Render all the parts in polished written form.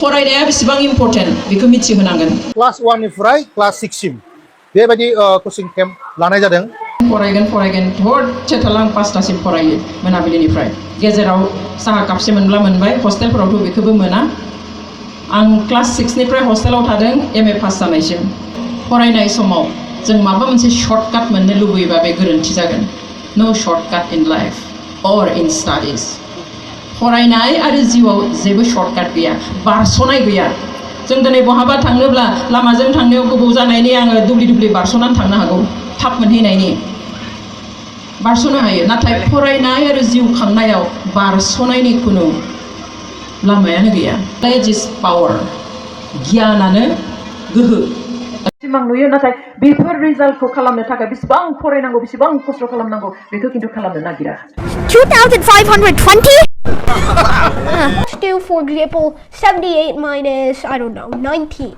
फरायनाया बेसेबां इम्पर्टेन्ट बेखौ मिथिहोनांगोन क्लास 1 निफ्राय क्लास 6 सिम बेबायदि कोचिं केम्प लानाय जादों फरायगोन हरसे थाला आं 5टासिम फरायो मोनाबिलिनिफ्राय गेजेराव साहा कापसे मोनब्ला मोनबाय हस्टेलफोरावथ' बेखौबो मोना आं क्लास 6 निफ्राय हस्टेलाव थादों MA पास जानायसिम फरायनाय समाव जों माबा मोनसे शर्टकाट मोननो लुबैयोबा बे गोरोन्थि जागोन नो शर्टकाट इन लाइफ और इन स्टाडिज फरायनाय आरो जिउआव जेबो शर्टकाट गैया बारस'नाय गैया जों दिनै बहाबा थांनोब्ला लामाजों थांनायाव गोबाव जानायनि आङो दुब्लि बारस'नानै थांनो हागौ थाब मोनहैनायनि बारस'नो हायो नाथाय फरायनाय आरो जिउ खांनायाव बारस'नायनि खुनु लामायानो गैया नलेज इज पावार गियानानो गोहो सिमां नुयो नाथाय बेफोर रिजाल्टखौ खालामनो थाखाय बेसेबां फरायनांगौ बेसेबां खस्थ' खालामनांगौ बेखौ खिन्थु खालामनो नागिरा 2520 let's do for example 78 minus I don't know 19.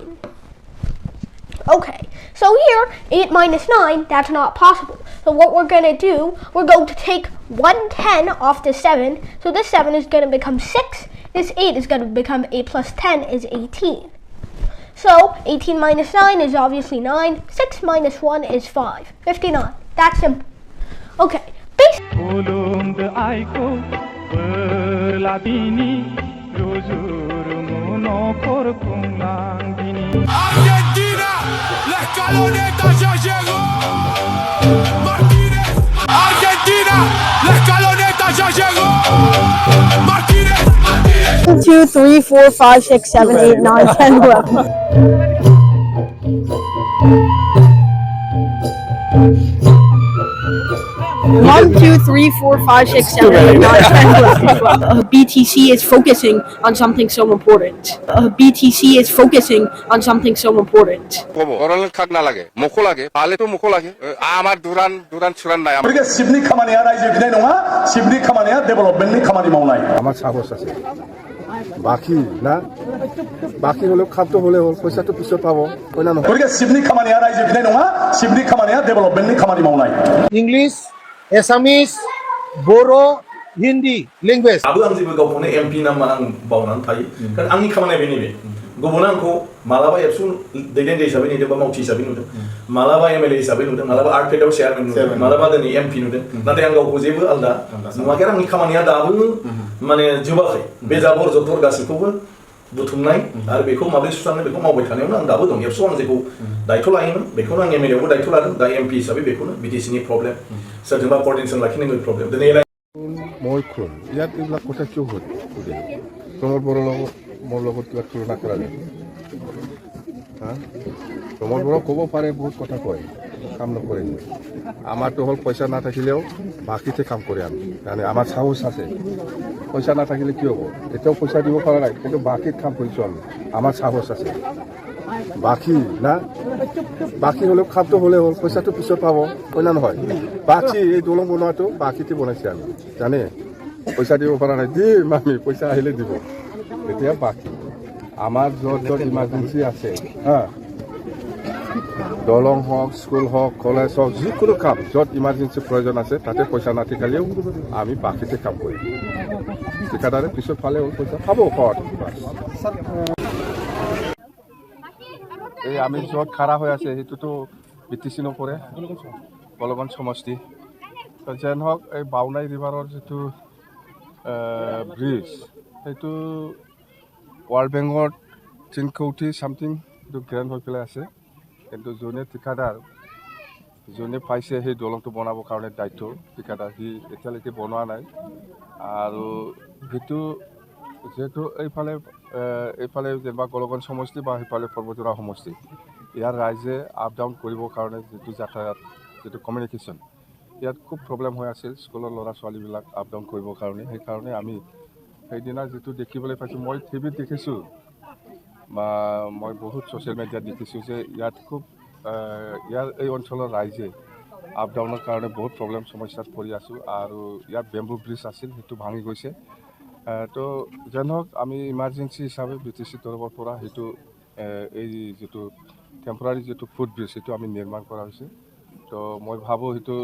Okay, so here 8 minus 9, that's not possible. So what we're going to do, we're going to take 110 off the 7. So this 7 is going to become 6. This 8 is going to become 8 plus 10 is 18. So 18 minus 9 is obviously 9. 6 minus 1 is 5. 59. That's simple. Okay. Argentina, la escaloneta ya llegó. Martínez, Argentina, la escaloneta ya llegó. Martínez. 1, 2, 3, 4, 5, 6, 7, 8, 9, 10, 11. 1, 2, 3, 4, 5, 6, 7, 8, 9, 10, 12. BTC is focusing on something so important. BTC is focusing on something so important. গরলের খাক না লাগে মুখ লাগে পালে তো মুখ লাগে আমার দুরান ছুরান নাই 그러니까 시브니 खामानिया रायजो बिनाय नङा सिबनि खामानिया डेभेलपमेन्टनि खामानि मावनाय আমার সাহস আছে বাকি না বাকি হলেও খাদ্য হলে পয়সা তো পিছত পাবো কই না 그러니까 सिबनि खामानिया रायजो बिनाय नङा सिबनि खामानिया डेभेलपमेन्टनि खामानि मावनाय इंलिश एसामिस बर' हिन्दी लेंगुवेज आबो आं जेबो गावखौनो MP नामा आं बावनानै थायो कारण आंनि खामानिया बेनो गुबुना आंखौ मालाबा एबसु दैदेनगिरि हिसाबै नुदों बा मावथि हिसाबै नुदों मालाबा MLA हिसाबै नुदों मालाबा आर्टफेडआव चेयारमेन नुदों मालाबा दिनै MP नुदों नाथाय आं गावखौ जेबो आलदा नुवाखै आंनि खामानिया दाबो माने जोबाखै बे जाबर जथर गासैखौबो बुथुमनाय आरो बेखौ माबोरै सुस्रांनो बेखौ मावबाय थानायावनो आं दाबो दं एबसु आं जेखौ दायथ' लायोमोन बेखौनो आं MLA आवबो दायथ' लादों दा MP हिसाबै बेखौनो BTC नि प्रब्लेम सोरजोंबा कर्डिनेसन लाखिनांगौ प्रब्लेम दिनै মই কোন ইয়াত এইবিলাক কথা কিয় হয় প্ৰমোদ বড়োৰ লগত মোৰ লগত কিবা তুলনা কৰা যায় প্ৰমোদ বড়ো ক'ব পাৰে বহুত কথা কয় কাম নকৰে আমাৰতো হ'ল পইচা নাথাকিলেও বাকীতে কাম কৰে আমি মানে আমাৰ সাহস আছে পইচা নাথাকিলে কি হ'ব এতিয়াও পইচা দিব পৰা নাই কিন্তু বাকীত কাম কৰিছোঁ আমি আমাৰ সাহস আছে বাকি না বাকি হলেও খাদ্য হলে হল পয়সাটো পিছত পাব কই না নহয় বাকি এই দলং বনোৱাটো বাকিতে বনাইছে আমি জানে পইচা দিব পৰা নাই দি মামি পইচা আহিলে দিব এতিয়া বাকি আমাৰ যত ইমাৰ্জেঞ্চি আছে দলং হওক স্কুল হওক কলেজ হওক যিকোনো কাম যত ইমাৰ্জেঞ্চি প্ৰয়োজন আছে তাতে পইচা নাথাকিলেও আমি বাকিতে কাম কৰিম ঠিকাদাৰে পিছত পালে হ'ল পইচা পাব ক'ত এই আমি য'ত খাৰা হৈ আছে সেইটোতো BTC নপৰে কলগন সমষ্টি যেন হওক এই বাউনাই ৰিভাৰৰ যিটো ব্ৰিজ সেইটো ৱৰ্ল্ড বেংকত 3 কোটি সামথিং এইটো গ্ৰেণ্ড হৈ পেলাই আছে কিন্তু যোনে ঠিকাদাৰ যোনে পাইছে সেই দলংটো বনাবৰ কাৰণে দায়িত্ব ঠিকাদাৰ সি এতিয়ালৈকে বনোৱা নাই আৰু সেইটো যেহেতু এইফালে যেনিবা কলগন সমষ্টি বা সেইফালে পৰ্বতৰা সমষ্টি ইয়াৰ ৰাইজে আপ ডাউন কৰিবৰ কাৰণে যিটো যাতায়াত যিটো কমিউনিকেশ্যন ইয়াত খুব প্ৰব্লেম হৈ আছিল স্কুলৰ ল'ৰা ছোৱালীবিলাক আপ ডাউন কৰিবৰ কাৰণে সেইকাৰণে আমি সেইদিনা যিটো দেখিবলৈ পাইছোঁ মই টিভিত দেখিছোঁ বা মই বহুত ছ'চিয়েল মিডিয়াত দেখিছোঁ যে ইয়াত খুব ইয়াৰ এই অঞ্চলৰ ৰাইজে আপ ডাউনৰ কাৰণে বহুত প্ৰব্লেম সমস্যাত পৰি আছোঁ আৰু ইয়াত বেম্বু ব্ৰিজ আছিল সেইটো ভাঙি গৈছে তো যেন হওক আমি ইমাৰ্জেঞ্চি হিচাপে BTC তৰফৰ পৰা সেইটো এই যিটো টেম্পৰাৰী যিটো ফুট ব্ৰিজ সেইটো আমি নিৰ্মাণ কৰা হৈছে তো মই ভাবোঁ সেইটো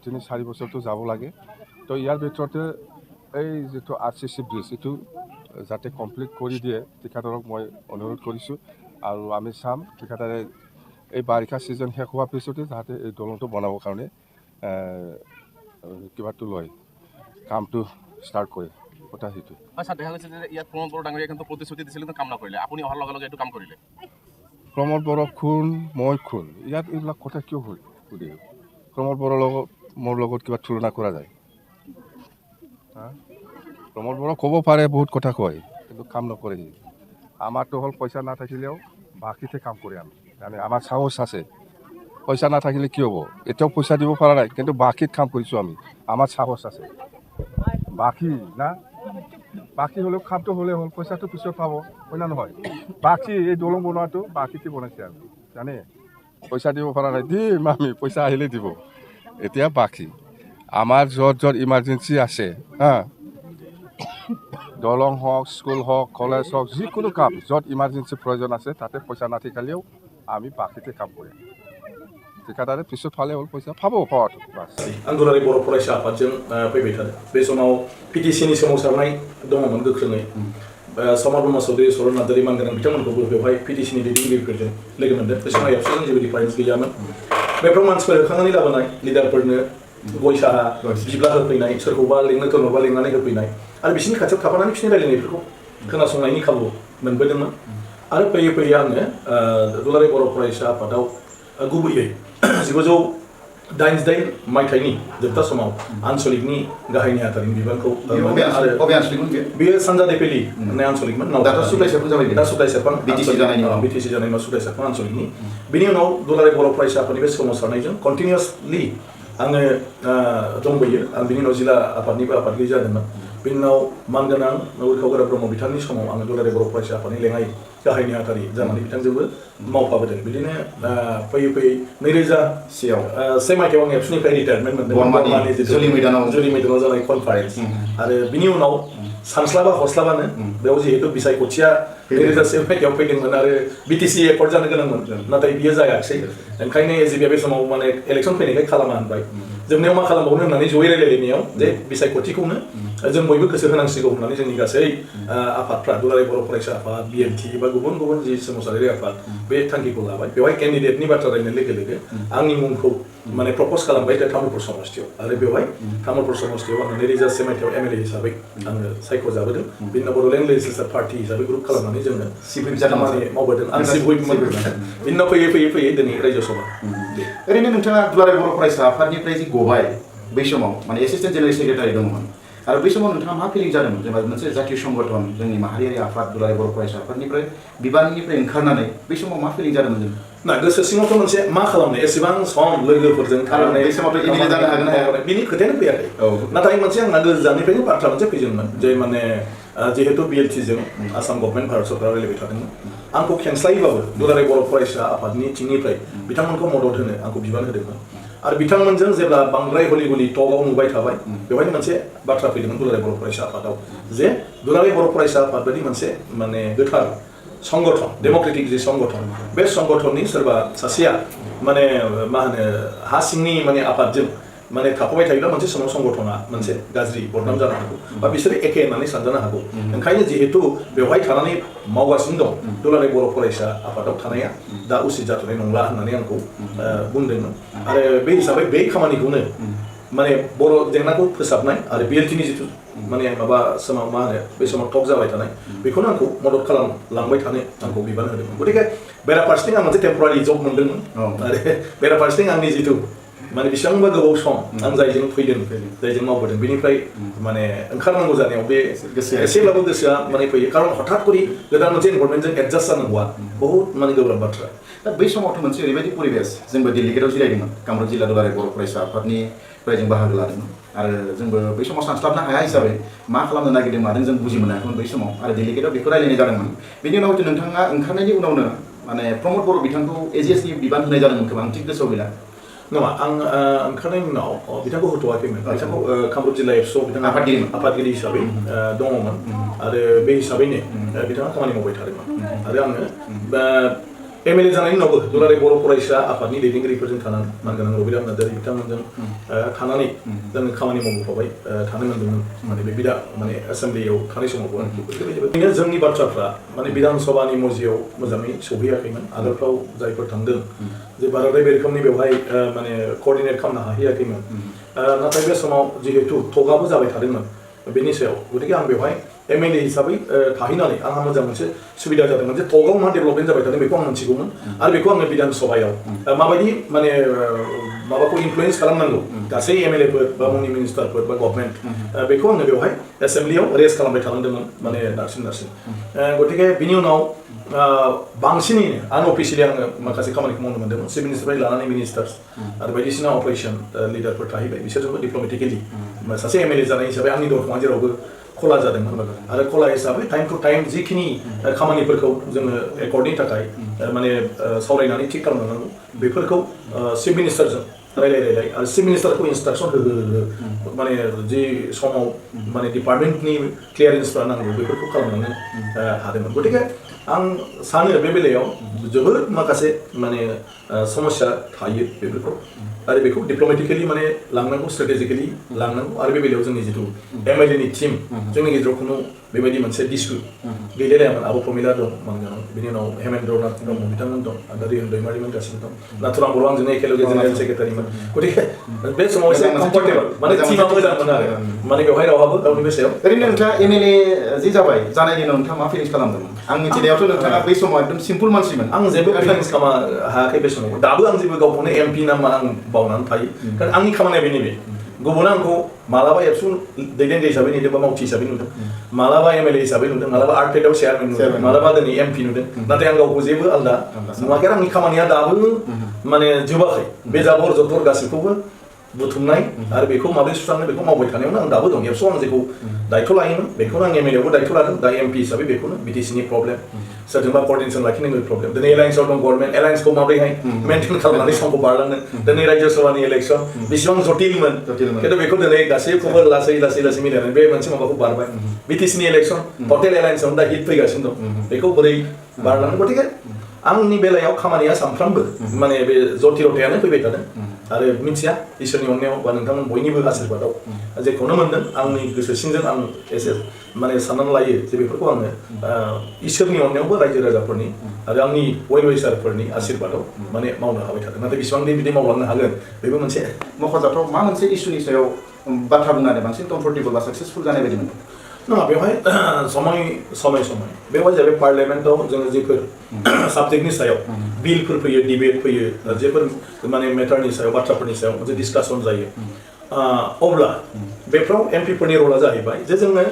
3-4 বছৰটো যাব লাগে তো ইয়াৰ ভিতৰতে এই যিটো RCC ব্ৰিজ এইটো যাতে কমপ্লিট কৰি দিয়ে ঠিকাদাৰক মই অনুৰোধ কৰিছোঁ আৰু আমি চাম ঠিকাদাৰে এই বাৰিষা ছিজন শেষ হোৱাৰ পিছতে যাতে এই দলংটো বনাবৰ কাৰণে কিবাটো লয় কামটো ষ্টাৰ্ট কৰে কথা সেইটো স্যার দেখা গৈছে যে ইয়াত প্ৰমোদ বড়ো ডাঙৰীয়া কিন্তু প্ৰতিশ্ৰুতি দিছিল কিন্তু কাম নকৰিলে আপুনি অহাৰ লগে লগে এইটো কাম কৰিলে প্ৰমোদ বড়ো খুন মই খুন ইয়াত এইবিলাক কথা কিয় হ'ল সুধে প্ৰমোদ বড়োৰ লগত মোৰ লগত কিবা তুলনা কৰা যায় প্ৰমোদ বড়ো ক'ব পাৰে বহুত কথা কয় কিন্তু কাম নকৰে আমাৰতো হ'ল পইচা নাথাকিলেও বাকীতে কাম কৰে আমি মানে আমাৰ সাহস আছে পইচা নাথাকিলে কি হ'ব এতিয়াও পইচা দিব পৰা নাই কিন্তু বাকীত কাম কৰিছোঁ আমি আমাৰ সাহস আছে বাকী না বাকী হ'লেও কামটো হ'লে হ'ল পইচাটো পিছত পাব হয় না নহয় বাকী এই দলং বনোৱাটো বাকীতে বনাইছে আৰু জানে পইচা দিব পৰা নাই দিম আমি পইচা আহিলে দিব এতিয়া বাকী আমাৰ য'ত য'ত ইমাৰ্জেঞ্চি আছে দলং হওক স্কুল হওক কলেজ হওক যিকোনো কাম য'ত ইমাৰ্জেঞ্চি প্ৰয়োজন আছে তাতে পইচা নাথাকিলেও আমি বাকীতে কাম কৰিম ঠিকাদাৰে পিছত ফালে হ'ল পইচা পাব ঘৰত বাছ आन्दोलारि बर' फरायसा आफादजों फैबाय थादों बे समाव पिटिसिनि सोमावसारनाय दङमोन गोख्रोङै समर ब्रह्म चौधुरि सरन नार्जारि मानगोनां बिथांमोनखौबो बेवहाय पिटिसिनि दैदेनगिरिफोरजों लोगो मोनदों बे समाव एबसुजों जेबो डिफारेन्स गैयामोन बेफोराव मानसिफोर होखांनानै लाबोनाय लिडारफोरनो गय साहा बिब्ला होफैनाय सोरखौबा लिंनो थिनहरबा लिंनानै होफैनाय आरो बिसोरनि खाथियाव थाफानानै बिसोरनि रायलायनायफोरखौ खोनासंनायनि खाबु मोनबोदोंमोन आरो फैयै फैयै आङो दुलाराय बर' फरायसा आफादाव गुबैयै 1988 मायथाइनि जोबथा समाव आन्सलिकनि गाहाय नेहाथारिनि बिबानखौ बेयो सानजा देपेलि होननाय आन्सलिकमोन दा सुदाय सेरफां बिटिसि जानायनि उनाव सुदाय सेरफां आन्सलिकनि बिनि उनाव दुलाराय बर' फरायसा आफादनि बे सोमावसारनायजों कन्टिनिउसलि आङो दंबोयो आं बिनि उनाव जिल्ला आफादनिबो आफादगिरि जादोंमोन बिनि उनाव मानगोनां उरखाव गोरा ब्रह्म बिथांनि समाव आङो दुलाराय बर' फरायसा आफादनि लेङाइ गाहाय नेहाथारि जानानै बिथांजोंबो मावफाबोदों बिदिनो फैयै फैयै 2001 मायथाइयाव आं एबसुनिफ्राय रिटायारमेन्ट मोनदों बर्मानि जुलि मैदानाव जानाय कनफारेन्स आरो बिनि उनाव सानस्लाबा हस्लाबानो बेयाव जिहेतु बिसायख'थिया 2001 मायथाइयाव फैदोंमोन आरो बिटिसि एकर्ड जानो गोनांमोन नाथाय बियो जायाखिसै ओंखायनो एजिबिया बे समाव माने इलेक्सन फैनायखाय खालामा होनबाय जोबनायाव मा खालामबावनो होननानै जयै रायलायलायनायाव जे बिसायख'थिखौनो जों बयबो गोसो होनांसिगौ होननानै जोंनि गासै आफादफ्रा दुलाराय बर' फरायसा आफाद बिएमटि बा गुबुन गुबुन जि सोमावसारारि आफाद बे थांखिखौ लाबाय बेवहाय केन्डिडेटनि बाथ्रा रायलायनाय लोगो लोगो आंनि मुंखौ माने प्रप'ज खालामबाय तामुलपुर समस्तियाव आरो बेवहाय तामुलपुर समस्तियाव आङो 2001 मायथाइयाव एमएलए हिसाबै आङो सायख'जाबोदों बिनि उनाव बड'लेण्ड लेजिस्लेचार पार्टि हिसाबै ग्रुप खालामनानै जोङो खामानि मावबोदों आं चिफ हुइपमोन बिनि उनाव फैयै दिनै रायजो सभा ओरैनो नोंथाङा दुलाराय बर' फरायसा आफादनिफ्राय जि गबाय बै समाव माने एसिस्टेन्ट जेनेरेल सेक्रेटारि दंमोन आरो बै समाव नोंथाङा मा फिलिं जादोंमोन जेनेबा मोनसे जातीय संगठन जोंनि माहारियारि आफाद दुलाराय बर' फरायसा आफादनिफ्राय बिबाननिफ्राय ओंखारनानै बै समाव मा फिलिं जादोंमोन जों ना गोसो सिङावथ' मोनसे मा खालामनो एसेबां सम लोगोफोरजों थानानै बै समावथ' इमिडियेट जानो हागोन ना बिनि खोथायानो फैयाखै नाथाय मोनसे आंना गोजाननिफ्रायनो बाथ्रा मोनसे फैदोंमोन जे माने जिहेतु बिएलटिजों आसाम गभर्नमेन्ट भारत सरकारा रायलायबाय थादोंमोन आंखौ खेंस्लायैबाबो दुलाराय बर' फरायसा आफादनि थिंनिफ्राय बिथांमोनखौ मदद होनो आंखौ बिबान होदोंमोन आरो बिथांमोनजों जेब्ला बांद्राय हलि गलि टकआव नुबाय थाबाय बेवहायनो मोनसे बाथ्रा फैदोंमोन दुलाराय बर' फरायसा आफादाव जे दुलाराय बर' फरायसा आफाद बायदि मोनसे माने गोथार संगठन डेम'क्रेटिक जि संगठन बे संगठननि सोरबा सासेया माने मा होनो हा सिंनि माने आफादजों माने थाफाबाय थायोब्ला मोनसे समाव संगठना मोनसे गाज्रि बदनाम जानो हागौ बा बिसोरो एखे होननानै सानजानो हागौ ओंखायनो जिहेतु बेवहाय थानानै मावगासिनो दं दुलाराय बर' फरायसा आफादाव थानाया दा उसित जाथ'नाय नंला होननानै आंखौ बुंदोंमोन आरो बे हिसाबै बे खामानिखौनो माने बर' जेंनाखौ फोसाबनाय आरो बिएलटिनि जिथु माने माबा समाव मा होनो बे समाव टक जाबाय थानाय बेखौनो आंखौ मदद खालामलांबाय थानो आंखौ बिबान होदोंमोन गतिके बेराफारसेथिं आं मोनसे टेम्परारि जब मोनदोंमोन आरो बेराफारसेथिं आंनि जिथु माने बेसेबांबा गोबाव सम आं जायजों फैदों जायजों मावबोदों बेनिफ्राय माने ओंखारनांगौ जानायाव बे एसेब्लाबो गोसोआ माने फैयो खारन हठात करि गोदान मोनसे इनभारमेन्टजों एडजास्ट जानांगौआ बहुत माने गोब्राब बाथ्रा दा बै समावथ' मोनसे ओरैबायदि परिबेस जोंबो डेलिगेटआव जिरायदोंमोन कामरुप जिल्ला दुलाराय बर' फरायसा आफादनिफ्राय जों बाहागो लादोंमोन आरो जोंबो बै समाव सानस्लाबनो हाया हिसाबै मा खालामनो नागिरदों मादों जों बुजि मोनाखैमोन बै समाव आरो डेलिगेटआव बेखौ रायलायनाय जादोंमोन बेनि उनाव नोंथाङा ओंखारनायनि उनावनो माने प्रमद बर' बिथांखौ एजिएसनि बिबान होनाय जादोंमोन खोमा आं थिग गोसोआव गैला नङा आं ओंखारनायनि उनाव बिथांखौ होथ'वाखैमोन बिथांखौ कामरुप जिल्ला एबसुआव बिथाङा आफादगिरि हिसाबै दङमोन आरो बे हिसाबैनो बिथाङा खामानि मावबाय थादोंमोन आरो आङो MLA जानायनि उनावबो दुलाराय बर' फरायसा आफादनि दैदेनगिरिफोरजों थानानै मानगोनां रबिराम नार्जारि बिथांमोनजों थानानै जोङो खामानि मावबोफाबाय थानो मोनदोंमोन माने बे माने एसेम्ब्लियाव थानाय समावबो बेनो जोंनि बाथ्राफ्रा माने बिधान सभानि मजियाव मोजाङै सौहैयाखैमोन आगोलफ्राव जायफोर थांदों जे बाराद्राय बे रोखोमनि बेवहाय माने कअर्डिनेट खालामनो हाहैयाखैमोन नाथाय बे समाव जिहेतु टकआबो जाबाय थादोंमोन बेनि सायाव गतिके आं बेवहाय MLA हिसाबै थाहैनानै आंहा मोजां मोनसे सुबिदा जादोंमोन जे टकआव मा डेभेलपमेन्ट जाबाय थादों बेखौ आं मोनथिगौमोन आरो बेखौ आङो बिधान सभायाव माबायदि माने माबाखौ इनफ्लुयेन्स खालामनांगौ गासै MLAफोर बा मुंनि मिनिस्टारफोर बा गभर्नमेन्ट बेखौ आङो बेवहाय एसेम्ब्लियाव रेज खालामबाय थालांदोंमोन माने नारसिन गतिके बिनि उनाव बांसिनैनो आनअफिसियेलि आङो माखासे खामानिखौ मावनो मोन्दोंमोन चिफ मिनिस्टारनिफ्राय लानानै मिनिस्टार्स आरो बायदिसिना अपारेशन लिडारफोर थाहैबाय बिसोरजोंबो डिप्ल'मेटिकेलि सासे MLA जानाय हिसाबै आंनि दरखङा जेरावबो खला जादोंमोन आरो खला हिसाबै टाइम टु टाइम जिखिनि खामानिफोरखौ जोङो एकर्डनि थाखाय माने सावरायनानै थिग खालामनांगौ बेफोरखौ चिफ मिनिस्टारजों रायलाय आरो चिफ मिनिस्टारखौ इन्सट्राक्सन हो माने जि समाव माने डिपार्टमेन्टनि क्लियारेन्सफ्रा नांगौ बेफोरखौ खालामलांनो हादोंमोन गतिके आं सानो बे बेलायाव जोबोद माखासे माने समस्या थायो बेफोरखौ आरो बेखौ डिप्ल'मेटिकेलि माने लांनांगौ स्ट्रेटेजिकेलि लांनांगौ आरो बे बेलायाव जोंनि जिथु MLAनि टिम जोंनि गेजेराव खुनु बेबायदि मोनसे डिसपिउट गैलायामोन आब' प्रमिला दं मानगोनां बिनि उनाव हेमेन्द्र नाथ ब्रह्म बिथांमोन दं आरो रिहन दैमारिमोन गासिबो दं नाथुराम बर' आंजों एखेलगे जेनेरेल सेक्रेटारिमोन गतिके बे समाव एसे कम्फर्टेबल माने टिमा मोजांमोन आरो माने बेवहाय रावहाबो गावनि बेसायाव ओरैनो नोंथाङा MLA जि जाबाय जानायनि उनाव नोंथाङा मा फिलिंस खालामदोंमोन आं मिथिनायावथ' नोंथाङा बै समाव एकदम सिम्पोल मानसिमोन आं जेबो फिलिंस खालामा हायाखै बे समाव दाबो आं जेबो गावखौनो MP नामा आं बावनानै थायो कारण आंनि खामानिया बेनो बे गुबुना आंखौ मालाबा एबसु दैदेनगिरि हिसाबै नुदों बा मावथि हिसाबै नुदों मालाबा MLA हिसाबै नुदों मालाबा आर्टफेडआव चेयारमेन नुदों मालाबा दिनै MP नुदों नाथाय आं गावखौ जेबो आलदा नुवाखै आंनि खामानिया दाबो माने जोबाखै बे जाबर जथर गासैखौबो बुथुमनाय आरो बेखौ माबोरै सुस्रांनो बेखौ मावबाय थानायावनो आं दाबो दं एबसुआव आं जेखौ दायथ' लायोमोन बेखौनो आं MLAयावबो दायथ' लादों दा MP हिसाबै बेखौनो BTCनि प्रब्लेम सोरजोंबा कर्डिनेसन लाखिनांगौ प्रब्लेम दिनै एलायन्सआव दं गभर्नमेन्ट एलायन्सखौ माबोरैहाय मेनटेन खालामनानै समखौ बारलांनो दिनै रायजो सभानि इलेक्सन बेसेबां जटिलमोन खिन्थु बेखौ दिनै गासैखौबो लासै मिलायनानै बे मोनसे माबाखौ बारबाय BTCनि इलेक्सन टटेल एलायन्सआवनो दा हिट फैगासिनो दं बेखौ बोरै बारलांनो गतिके आंनि बेलायाव खामानिया सानफ्रामबो माने बे जटिलतायानो फैबाय थादों आरो मिथिया इसोरनि अननायाव बा नोंथांमोन बयनिबो आशीर्बादाव जेखौनो मोनदों आंनि गोसो सिंजों आं एसे माने साननानै लायो जे बेफोरखौ आङो इसोरनि अननायावबो रायजो राजाफोरनि आरो आंनि वेल विशारफोरनि आशीर्बादाव माने मावनो हाबाय थादों नाथाय बेसेबां बिदि मावलांनो हागोन बेबो मोनसे मख'जाथाव मा मोनसे इस्युनि सायाव बाथ्रा बुंनानै बांसिन कमफर्टेबल बा साक्सेसफुल जानाय बायदि मोनदों नङा बेवहाय समय बेवहाय जाहैबाय पार्लियामेन्टआव जोङो जेफोर साबजेक्टनि सायाव बिलफोर फैयो डिबेट फैयो जेफोर माने मेटारनि सायाव बाथ्राफोरनि सायाव मोनसे डिसकासन जायो अब्ला बेफ्राव MPफोरनि रला जाहैबाय जे जोङो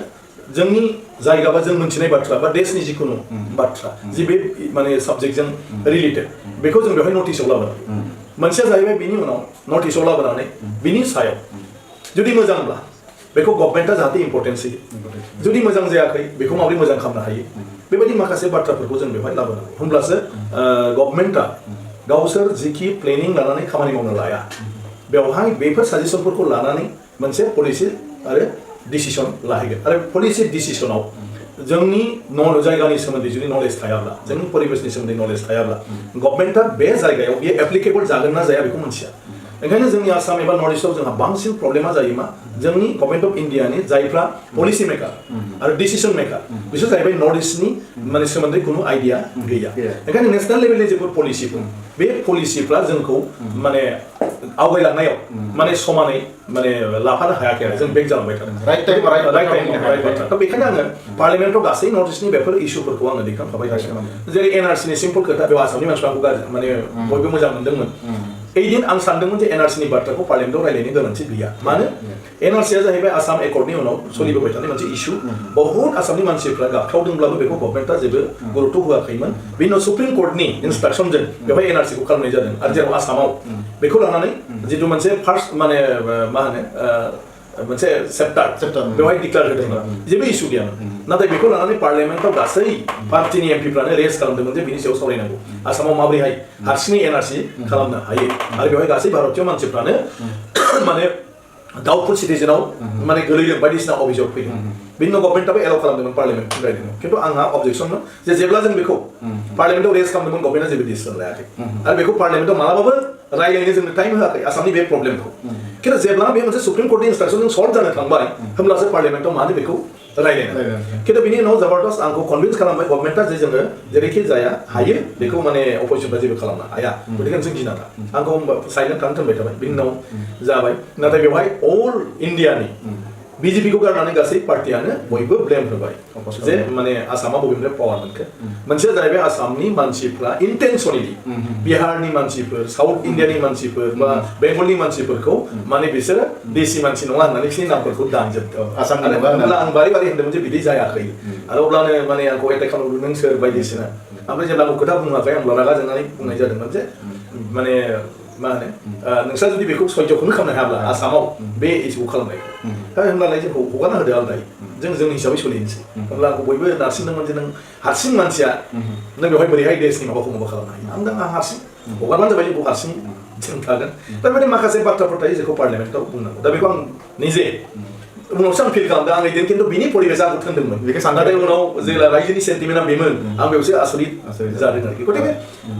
जोंनि जायगा बा जों मिथिनाय बाथ्रा बा देशनि जिखुनु बाथ्रा जि बे माने साबजेक्टजों रिलेटेड बेखौ जों बेवहाय नटिसआव लाबोनांगौ मोनसेया जाहैबाय बिनि उनाव नटिसआव लाबोनानै बिनि सायाव जुदि मोजांब्ला बेखौ गभर्नमेन्टआ जाहाथे इम्पर्टेन्स होयो जुदि मोजां जायाखै बेखौ माबोरै मोजां खालामनो हायो बेबायदि माखासे बाथ्राफोरखौ जों बेवहाय लाबोनांगौ होमब्लासो गभर्नमेन्टआ गावसोर जिखि प्लेनिं लानानै खामानि मावनो लाया बेवहाय बेफोर साजेसनफोरखौ लानानै मोनसे पलिसि आरो डिसिसन लाहैगोन आरो पलिसि डिसिसनाव जोंनि जायगानि सोमोन्दै जुदि नलेज थायाब्ला जोंनि परिबेसनि सोमोन्दै नलेज थायाब्ला गभर्नमेन्टआ बे जायगायाव बेयो एप्लिकेबल जागोन ना जाया बेखौ मिथिया ओंखायनो जोंनि आसाम एबा नर्थ इस्टआव जोंहा बांसिन प्रब्लेमा जायो मा जोंनि गभर्नमेन्ट अफ इन्डियानि जायफ्रा पलिसि मेकार आरो डिसिसन मेकार बिसोर जाहैबाय नर्थ इस्टनि माने सोमोन्दै खुनु आइडिया गैया ओंखायनो नेसनेल लेभेलनि जेफोर पलिसिफोर बे पलिसिफ्रा जोंखौ माने आवगायलांनायाव माने समानै माने लाफानो हायाखै आरो जों बेक जालांबाय थादों राइट टाइम बेखायनो आङो पार्लियामेन्टआव गासै नर्थ इस्टनि बेफोर इस्युफोरखौ आङो दैखांखाबाय थादों जेरै NRCनि सिम्पल खोथा बेयाव आसामनि मानसिफ्रा माने बयबो मोजां मोनदोंमोन एदिन आं सानदोंमोन जे NRCनि बाथ्राखौ पार्लियामेन्टआव रायलायनो गोनांथि गैया मानो NRCआ जाहैबाय आसाम एकर्डनि उनाव सोलिबोबाय थानाय मोनसे इस्यु बहुत आसामनि मानसिफ्रा गाबख्रावदोंब्लाबो बेखौ गभर्नमेन्टआ जेबो गुरुत्व होआखैमोन बिनि उनाव सुप्रिम कर्टनि इन्सट्राक्सनजों बेवहाय NRCखौ खालामनाय जादों आरो जेराव आसामाव बेखौ लानानै जिथु मोनसे फार्स्ट माने मा होनो मोनसे चेप्टार बेवहाय डिक्लेयार होदोंमोन जेबो इस्यु गैयामोन नाथाय बेखौ लानानै पार्लियामेन्टआव गासै पार्टिनि MPफ्रानो रेज खालामदोंमोन जे बिनि सायाव सावरायनांगौ आसामाव माबोरैहाय हारसिङै NRC खालामनो हायो आरो बेवहाय गासै भारतीय मानसिफ्रानो माने डाउटफुल सिटिजेनाव माने गोलैदों बायदिसिना अभियोग फैदों बिनि उनाव गभर्नमेन्टआबो एलाउ खालामदोंमोन पार्लियामेन्ट रायलायनो खिन्थु आंहा अबजेक्सनमोन जे जेब्ला जों बेखौ पार्लियामेन्टआव रेज खालामदोंमोन गभर्नमेन्टआ जेबो डिसिसन लायाखै आरो बेखौ पार्लियामेन्टआव मालाबाबो रायलायनो जोंनो टाइम होआखै आसामनि बे प्रब्लेमखौ खिन्थु जेब्ला बे मोनसे सुप्रिम कर्टनि इन्सट्राक्सनजों सल्भ जानो थांबाय होमब्लासो पार्लियामेन्टआव मानो बेखौ रायलायनो खिन्थु बिनि उनाव जबरदस्त आंखौ कनभिन्स खालामबाय गभर्नमेन्टआ जे जोङो जेरैखि जाया हायो बेखौ माने अपोजिसनफ्रा जेबो खालामनो हाया गथिखे जों गिना था आंखौ साइलेन्ट थानो थिनबाय थाबाय बिनि उनाव जाबाय नाथाय बेवहाय अल इन्डियानि बिजेपिखौ गारनानै गासै पार्टियानो बयबो ब्लेम होबाय जे माने आसामा बबेनिफ्राय पावार मोनखो मोनसेया जाहैबाय आसामनि मानसिफ्रा इन्टेनसनलि बिहारनि मानसिफोर साउथ इन्डियानि मानसिफोर बा बेंगलनि मानसिफोरखौ माने बिसोरो देसि मानसि नङा होननानै बिसोरनि नामफोरखौ दानजोबदों अब्ला आं बारै बारै होनदोंमोन जे बिदि जायाखै आरो अब्लानो माने आंखौ एटेक खालामदों नों सोर बायदिसिना ओमफ्राय जेब्ला आंखौ खोथा बुङाखै आं रागा जोंनानै बुंनाय जादोंमोन जे माने मा होनो नोंस्रा जुदि बेखौ सयजखौनो खालामनो हायाब्ला आसामाव बे इस्युखौ खालामनायखौ होमब्लालाय जोंखौ हगारना होदो आलदाय जों जोंनि हिसाबै सोलिनोसै होमब्ला आंखौ बयबो नारसिनदोंमोन जे नों हारसिं मानसिया नों बेवहाय बोरैहाय देशनि माबाखौ माबा खालामनो हायो आं हारसिं हगारबानो जाबाय जोंखौ हारसिं जों थागोन दा बेबायदि माखासे बाथ्राफोर थायो जेखौ पार्लियामेन्टआव बुंनांगौ दा बेखौ आं निजे उनावसो आं फिल खालामदों आं इदिन खिन्थु बिनि परिबेसा आंखौ थोनदोंमोन नाथाय उनाव जेब्ला रायजोनि सेन्टिमेन्टआ बेमोन आं बेयावसो आसरित जादों आरोखि गथिखे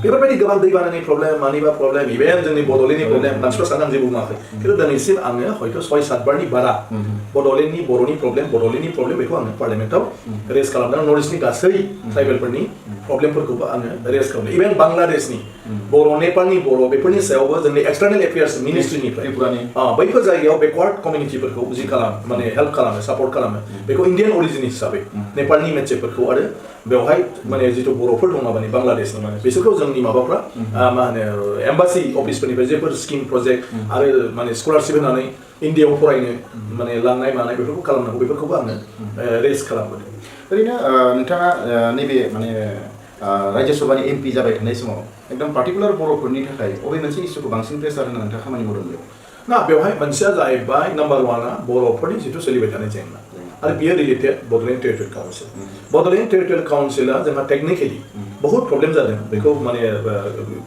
बेफोरबायदि गोबां दैबानानि प्रब्लेम मानिबा प्रब्लेम इभेन जोंनि बड'लेण्डनि प्रब्लेम मानसिफ्रा सानो आं जेबो बुङाखै खिन्थु दिनैसिम आङो हयथ' 6-7 बारनि बारा बड'लेण्डनि बर'नि प्रब्लेम बेखौ आङो पार्लियामेन्टआव रेज खालामदों नर्थ इस्टनि गासै ट्राइबेलफोरनि प्रब्लेमफोरखौबो आङो रेज खालामदों इभेन बांलादेशनि बर' नेपालनि बर' बेफोरनि सायावबो जोंनि एक्सटार्नेल एफेयार्स मिनिस्ट्रिनिफ्राय बैफोर जायगायाव बेकवार्ड कमिउनिटिफोरखौ जि खालाम माने हेल्प खालामो सापर्ट खालामो बेखौ इन्डियान अरिजिन हिसाबै नेपालनि मेट्सेफोरखौ आरो बेवहाय माने जिथु बर'फोर दङ माने बांलादेशनि माने बिसोरखौ जोंनि माबाफ्रा मा होनो एम्बासि अफिसफोरनिफ्राय जेफोर स्किम प्रजेक्ट आरो माने स्कलारशिप होनानै इन्डियायाव फरायनो माने लांनाय मानाय बेफोरखौ खालामनांगौ बेफोरखौबो आङो रेज खालामबोदों ओरैनो नोंथाङा नैबे माने राज्य सभानि एमपि जाबाय थानाय समाव एकदम पार्टिकुलार बर'फोरनि थाखाय बबे मोनसे इस्युखौ बांसिन प्रेसार होना नोंथाङा खामानि मावदों ना बेवहाय मोनसेया जाहैबाय नाम्बार वानआ बर'फोरनि जिथु सोलिबाय थानाय जेंना आरो बियो related Bodoland territorial council Bodoland territorial काउन्सिला जोंहा टेक्निकेलि बहुत प्रब्लेम जादों बेखौ माने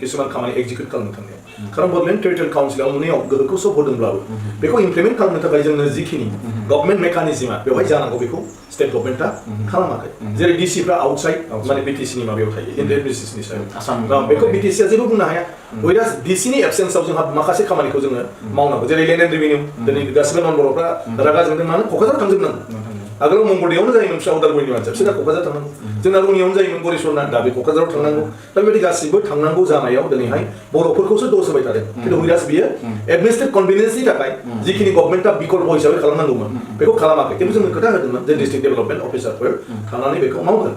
किसुमान खामानि एक्जिक्युट खालामनो थांनायाव खारन बड'लेण्ड टेरिटरियेल काउन्सिलाव नुनायाव गोहोखौ सब होदोंब्लाबो बेखौ इमप्लिमेन्ट खालामनो थाखाय जोंनो जिखिनि गभर्नमेन्ट मेकानिजमा बेवहाय जानांगौ बेखौ स्टेट गभर्नमेन्टआ खालामाखै जेरै डिसिफ्रा आउटसाइड माने बिटिसिनि माबायाव थायो इन्डियान बिटिसिनि सायाव बेखौ बिटिसिया जेबो बुंनो हाया वैरास डिसिनि एबसेन्सआव जोंहा माखासे खामानिखौ जोङो मावनांगौ जेरै लेन्ड एन्ड रेभिनिउ दिनै गासिबो नन बर'फ्रा रागा जोंदों मानो क'क्राझाराव थांजोबनांगौ आगोलाव मंगलदैयावनो जायोमोन बिसोर उदालगुरिनि मानसिया बिसोरना क'क्राझार थांनांगौ जोंना रङियावनो जायोमोन गरेस्वरना दा बे क'क्राझाराव थांनांगौ दा बेबायदि गासिबो थांनांगौ जानायाव दिनैहाय बर'फोरखौसो दस होबाय थादों खिन्थु वैरास बियो एडमिनिस्ट्रेटिभ कनभिनियेन्सनि थाखाय जिखिनि गभर्नमेन्टआ बिकल्प हिसाबै खालामनांगौमोन बेखौ खालामाखै खिन्थु जोंनो खोथा होदोंमोन जे डिस्ट्रिक्ट डेभेलपमेन्ट अफिसारफोर थांनानै बेखौ मावगोन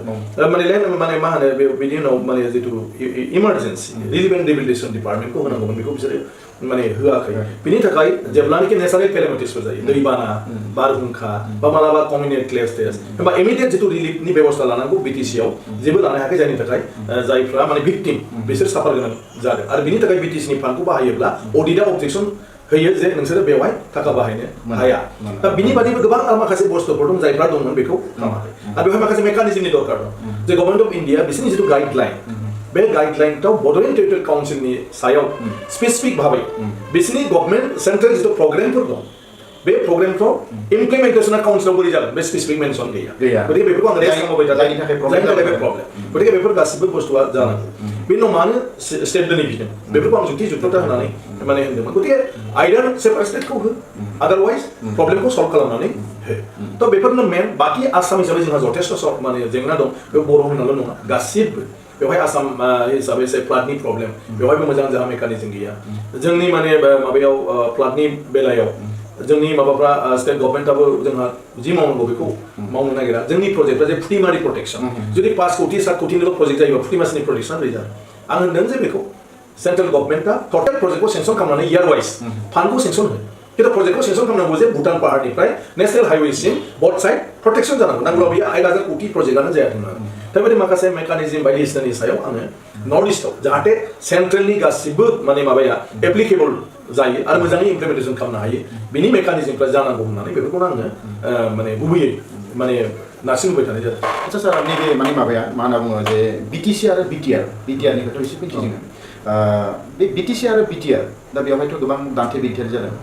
माने मा होनो बिनि उनाव माने जिथु इमारजेन्सि रिलिफ एन्ड रिहेबिलिटेसन डिपार्टमेन्टखौ होनांगौमोन बेखौ बिसोरो माने होआखै बिनि थाखाय जेब्लानाखि नेचारेल केलेमिटिसफोर जायो दैबाना बारहुंखा बा मालाबा कमिउनिटी क्लेश होमबा इमिडियेट जिथु रिलिफनि बेबस्था लानांगौ बिटिसिआव जेबो लानो हायाखै जायनि थाखाय जायफ्रा माने भिक्टिम बिसोर साफार गोनां जादों आरो बिनि थाखाय बिटिसिनि फान्डखौ बाहायोब्ला अडिटआ अबजेक्सन होयो जे नोंसोरो बेवहाय थाखा बाहायनो हाया दा बिनि बादैबो गोबां माखासे बुस्थुफोर दं जायफ्रा दंमोन बेखौ खालामाखै आरो बेवहाय माखासे मेकानिजमनि दरकार दं जे गभर्नमेन्ट अफ इन्डिया बिसोरनि जिथु गाइडलाइन बे गाइडलाइनआव बड'लेण्ड टेरिटरियेल काउन्सिलनि सायाव स्पेसिफिक भाबै बिसोरनि गभर्नमेन्ट सेन्ट्रेल जिथु प्रग्रामफोर दं बे प्रग्रामफ्राव इमप्लिमेन्टेसना काउन्सिलाव बोरै जागोन बे स्पेसिफिक मेनसन गैया गतिके बेफोरखौ आं रेस्ट खालामबाय थादों जायनि थाखाय प्रब्लेम गतिके बेफोर गासिबो बुस्थुआ जानांगौ बे उनाव मानो स्टेट दोनै बिदों बेफोरखौ आं जुक्ति जुक्तता होनानै माने होनदोंमोन गतिके आइदार सेपारेट स्टेटखौ हो आदारवाइज प्रब्लेमखौ सल्भ खालामनानै हो थ' बेफोरनो मेन बाखि आसाम हिसाबै जोंहा जथेस्थ' माने जेंना दं बे बर' होननाल' नङा गासिबो बेवहाय आसाम हिसाबै एसे फ्लाडनि प्रब्लेम बेवहायबो मोजां जोंहा मेकानिजम गैया जोंनि माने माबायाव फ्लाडनि बेलायाव जोंनि माबाफ्रा स्टेट गभर्नमेन्टआबो जोंहा जि मावनांगौ बेखौ मावनो नागिरा जोंनि प्रजेक्टआ जे फुटिमारि प्रटेक्सन जुदि 5 कोटि 7 कोटिनिल' प्रजेक्ट जायोबा फुटिमासनि प्रटेक्सन बोरै जागोन आं होनदों जे बेखौ सेन्ट्रेल गभर्नमेन्टआ टटेल प्रजेक्टखौ सेंसन खालामनानै इयार वाइज फान्डखौ सेंसन हो खिन्थु प्रजेक्टखौ सेंसन खालामनांगौ जे भुटान पाहारनिफ्राय नेशनेल हाइवेसिम बथ साइड प्रटेक्सन जानांगौ नांगौब्ला बेयो 1,000 कोटि प्रजेक्टआनो जायाथों बेबायदि माखासे मेकानिजम बायदिसिनानि सायाव आङो नर्थ इस्टआव जाहाथे सेन्ट्रेलनि गासिबो माने माबाया एप्लिकेबल जायो आरो मोजाङै इमप्लिमेन्टेसन खालामनो हायो बिनि मेकानिजमफ्रा जानांगौ होननानै बेफोरखौनो आङो माने गुबैयै माने नारसिनबाय थानाय जादों आच्चा सार नैबे माने माबाया मा होनना बुङो जे बिटिसि आरो बिटिआरनि खोथायाव एसे मिथियो जोङो बे बिटिसि आरो बिटिआर दा बेवहायथ' गोबां दान्थे बिथेर जादों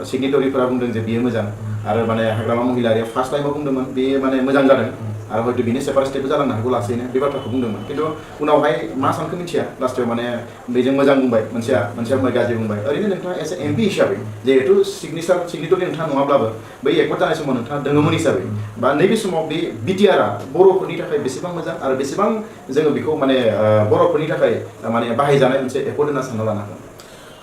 सिगनेटरिफोरा बुंदों जे बियो मोजां आरो माने हाग्रामा महिलारिया फार्स्ट टाइमाव बुंदोंमोन बे माने मोजां जादों आरो हयতো बिनि सेपारेट स्टेटबो जालांनो हागौ लासैनो बे बाथ्राखौ बुंदोंमोन खिन्थु उनावहाय मा सानखो मिथिया लास्टआव माने बेजों मोजां बुंबाय मोनसेया बुंबाय गाज्रि बुंबाय ओरैनो नोंथाङा एस एमपि हिसाबै जिहेतु सिगनेटरि नोंथाङा नङाब्लाबो बै एकर्ड जानाय समाव नोंथाङा दोङोमोन हिसाबै बा नैबे समाव बे बिटिआरआ बर'फोरनि थाखाय बेसेबां मोजां आरो बेसेबां जोङो बेखौ माने बर'फोरनि थाखाय माने बाहायजानाय मोनसे एकर्ड होनना सानना लानो हागोन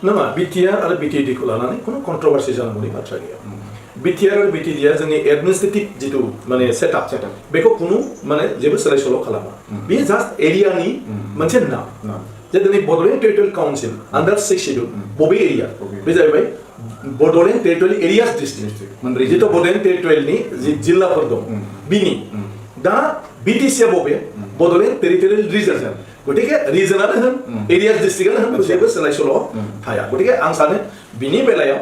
नङा बिटिआर आरो बिटिडिखौ लानानै खुनु कन्ट्रोभार्सि जानांगौनि बाथ्रा गैया बिटिआर आरो बिटिडिआ जोंनि एडमिनिस्ट्रेटिभ जिथु माने सेटआप बेखौ खुनु माने जेबो सोलाय सोल' खालामा बेयो जास्ट एरियानि मोनसे नाम जे दिनै बड'लेण्ड टेरिटरियेल काउन्सिल आन्डार 6 शिड्युल बबे एरिया बे जाहैबाय बड'लेण्ड टेरिटरियेल एरियास डिस्ट्रिक्ट जिथु बड'लेण्ड टेरिटरियेलनि जि जिल्लाफोर दं बिनि दा बिटिसिआ बबे बड'लेण्ड टेरिटरियेल रिजन गतिके रिजनानो होन एरियास डिस्ट्रिक्टआनो होन जेबो सोलाय सोल' थाया गतिके आं सानो बिनि बेलायाव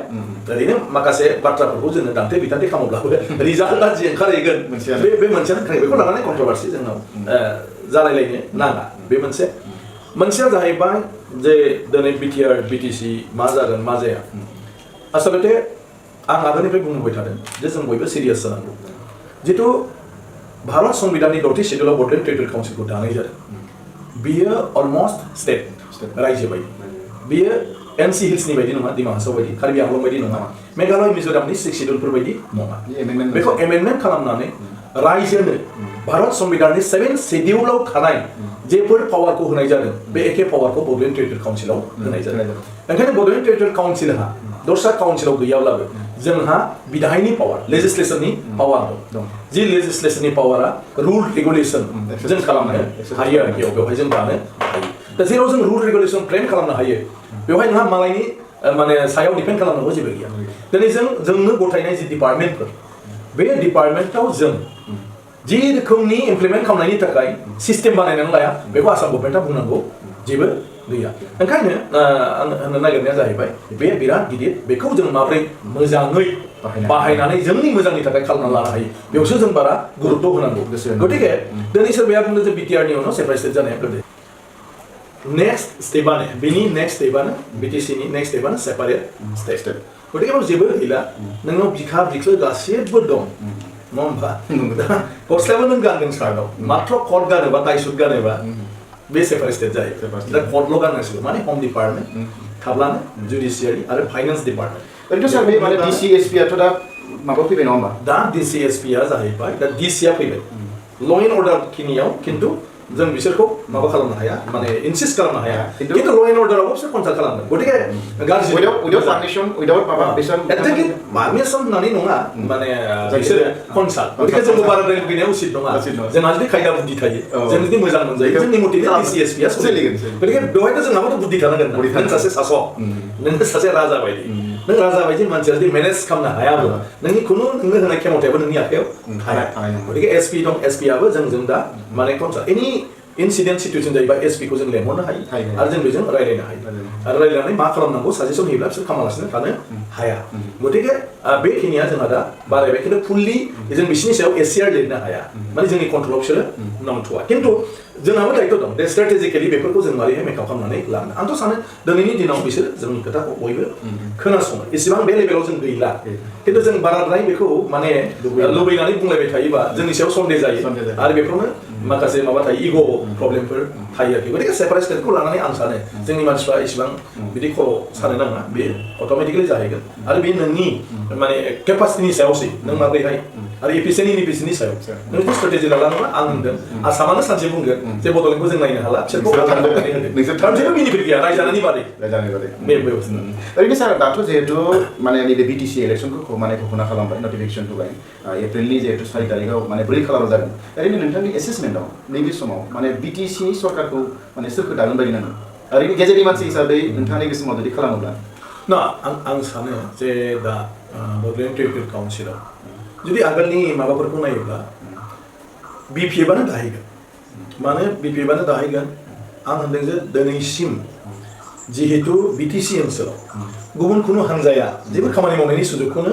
ओरैनो माखासे बाथ्राफोरखौ जोङो दान्थे बिदान्थे खालामोब्लाबो रिजाल्टआ जि ओंखारहैगोन बे मोनसेयानो बेखौ लानानै कन्ट्रोभार्सि जोंनाव जालायलायनो नाङा बे मोनसेया जाहैबाय जे दिनै बिटिआर बिटिसि मा जागोन मा जाया आसलते आं आगोलनिफ्राय बुंबाय थादों जे जों बयबो सिरियास जानांगौ जितु भारत संबिधाननि 10थि शिड्युलाव बड'लेण्ड टेरिटरियेल काउन्सिलखौ दानाय जादों बियो अलमस्ट स्टेट रायजो बायदि बियो एनसि हिल्सनि बायदि नङा डिमा हासाव बायदि कार्बि आंलं बायदि नङा मेघालय मिज'रामनि 6 शिड्युलफोर बायदि नङा बेखौ एमेन्डमेन्ट खालामनानै रायजोनो भारत संबिधाननि 7 शिड्युलाव थानाय जेफोर पावारखौ होनाय जादों बे एखे पावारखौ बड'लेण्ड टेरिटरियेल काउन्सिलाव होनाय जादों ओंखायनो बड'लेण्ड टेरिटरियेल काउन्सिलहा दस्रा काउन्सिलाव गैयाब्लाबो जोंहा बिधायनि पावार लेजिस्लेशननि पावार दं जि लेजिस्लेशननि पावारा रुल रेगुलेशन जों खालामनो हायो आरोखि बेवहाय जों दानो हायो दा जेराव जों रुल रेगुलेशन फ्रेम खालामनो हायो बेवहाय नोंहा मालायनि माने सायाव डिपेन्ड खालामनांगौ जेबो गैया दिनै जोंनो गथायनाय जि डिपार्टमेन्टफोर बे डिपार्टमेन्टआव जों जि रोखोमनि इमप्लिमेन्ट खालामनायनि थाखाय सिस्टेम बानायनानै लाया बेखौ आसाम गभर्नमेन्टआ बुंनांगौ जेबो गैया ओंखायनो आं होननो नागिरनाया जाहैबाय बे बिराद गिदिर बेखौ जों माबोरै मोजाङै बाहायनानै जोंनि मोजांनि थाखाय खालामना लानो हायो बेयावसो जों बारा गुरुत्व होनांगौ गतिके दिनै सोरबाया बुंदों जे बिटिआरनि उनाव सेपारेट स्टेट जानाया गोदो नेक्स्ट स्टेपानो बिनि नेक्स्ट स्टेपानो बिटिसिनि नेक्स्ट स्टेपानो सेपारेट स्टेट गतिके बेयाव जेबो गैला नोंनाव बिखा बिख्लो गासैबो दं नङा होमबा गस्लायाबो नों गानगोन सार्टआव मात्र कट गानोबा टाइ सुट गानोबा बे सेपारेट स्टेट जायो दा कटल' गाननांसिगौ माने होम डिपार्टमेन्ट थाब्लानो जुडिसियारि आरो फाइनान्स डिपार्टमेन्ट ओरैनोथ' सार बे माने डिसिएसपिआथ' दा माबा फैबाय नङा होमबा दा डिसिएसपिआ जाहैबाय दा डिसिआ फैबाय ल' एन्ड अर्डार खिनियाव खिन्थु जों बिसोरखौ माबा खालामनो हाया माने इनसिस्ट खालामनो हाया खिन्थु ल' एन्ड अर्डारावबो बिसोर कन्साल्ट खालामगोन गतिके गाज्रि उइदाउट पारमिसन उइदाउट माबा बिसोर एक्जेक्टलि पारमिसन होननानै नङा माने बिसोरो कन्साल्ट गतिके जोंबो बाराद्राय लुगैनाया उचित नङा जोंहा जुदि खायदा बुद्धि थायो जों जुदि मोजां मोनजायो जोंनि मथेनो डिसिएसपिआ सोलिगोन गतिके बेवहायथ' जोंहाबोथ' बुद्धि थानांगोन नों सासे शासक नों सासे राजा बायदि नों राजा बायदि मानसिया जुदि मेनेज खालामनो हायाब्ला नोंनि खुनु नोंनो होनाय खेमथायाबो नोंनि आखायाव थाया गतिके एसपि दं एसपिआबो जों दा माने कन्साल्ट एनि इनसिडेन्ट सिटुएसन जायोबा एसपिखौ जों लेंहरनो हायो आरो जों बेजों रायलायनो हायो आरो रायलायनानै मा खालामनांगौ साजेसन होयोब्ला बिसोर खामालासिनो थानो हाया गतिके बेखिनिया जोंहा दा बारायबाय खिन्थु फुल्लि जों बिसिनि सायाव एसियार लिरनो हाया माने जोंनि कन्ट्रलाव बिसोरो नांथ'वा खिन्थु जोंहाबो दायित्व दं दे स्ट्रेटेजिकेलि बेफोरखौ जों मारैहाय मेकआप खालामनानै लानो आंथ' सानो दिनैनि दिनाव बिसोर जोंनि खोथाखौ बयबो खोनासङो इसेबां बे लेभेलाव जों गैला खिन्थु जों बाराद्राय बेखौ माने लुबैनानै बुंलायबाय थायोबा जोंनि सायाव सन्देह जायो आरो बेफोरावनो माखासे माबा थायो इग' प्रब्लेमफोर थायो आरोखि गतिके सेपारेट स्टेटखौ लानानै आं सानो जोंनि मानसिफ्रा इसेबां बिदि खर' सानो नाङा बे अट'मेटिकेलि जाहैगोन आरो बे नोंनि माने केपासिटिनि सायावसै नों माब्रैहाय आरो एफिसियेन्ट इनएफिसियेन्टनि सायाव नों स्ट्रेटेजि लानांगौना आं होनदों आसामानो सानसे बुंगोन जे बड'लेण्डखौ जों नायनो हाला बिसोरखौ जेबो बेनिफिट गैया रायजानायनि बादै ओरैनो सार दाथ' जिहेतु माने नैबे बिटिसि इलेक्सनखौ माने घोषणा खालामबाय नटिफिकेसन होबाय एप्रिलनि जिहेतु 4 तारिखआव माने 4 खालाराव जागोन ओरैनो नोंथांनि एसेसमेन्टआव नैबे समाव माने बिटिसि सरकारखौ माने सोरखौ दागोन बायदि नाङो ओरैनो गेजेरनि मानसि हिसाबै नोंथाङा नैबे समाव जुदि खालामोब्ला ना आं सानो जे दा बड'लेण्ड टेरिटरियेल काउन्सिलाव जुदि आगोलनि माबाफोरखौ नायोब्ला बिपिएफआनो दाहैगोन मानो बिपिएफआनो दाहैगोन आं होनदों जे दिनैसिम जिहेतु बिटिसि ओनसोलाव गुबुन खुनु हान्जाया जेबो खामानि मावनायनि सुजुगखौनो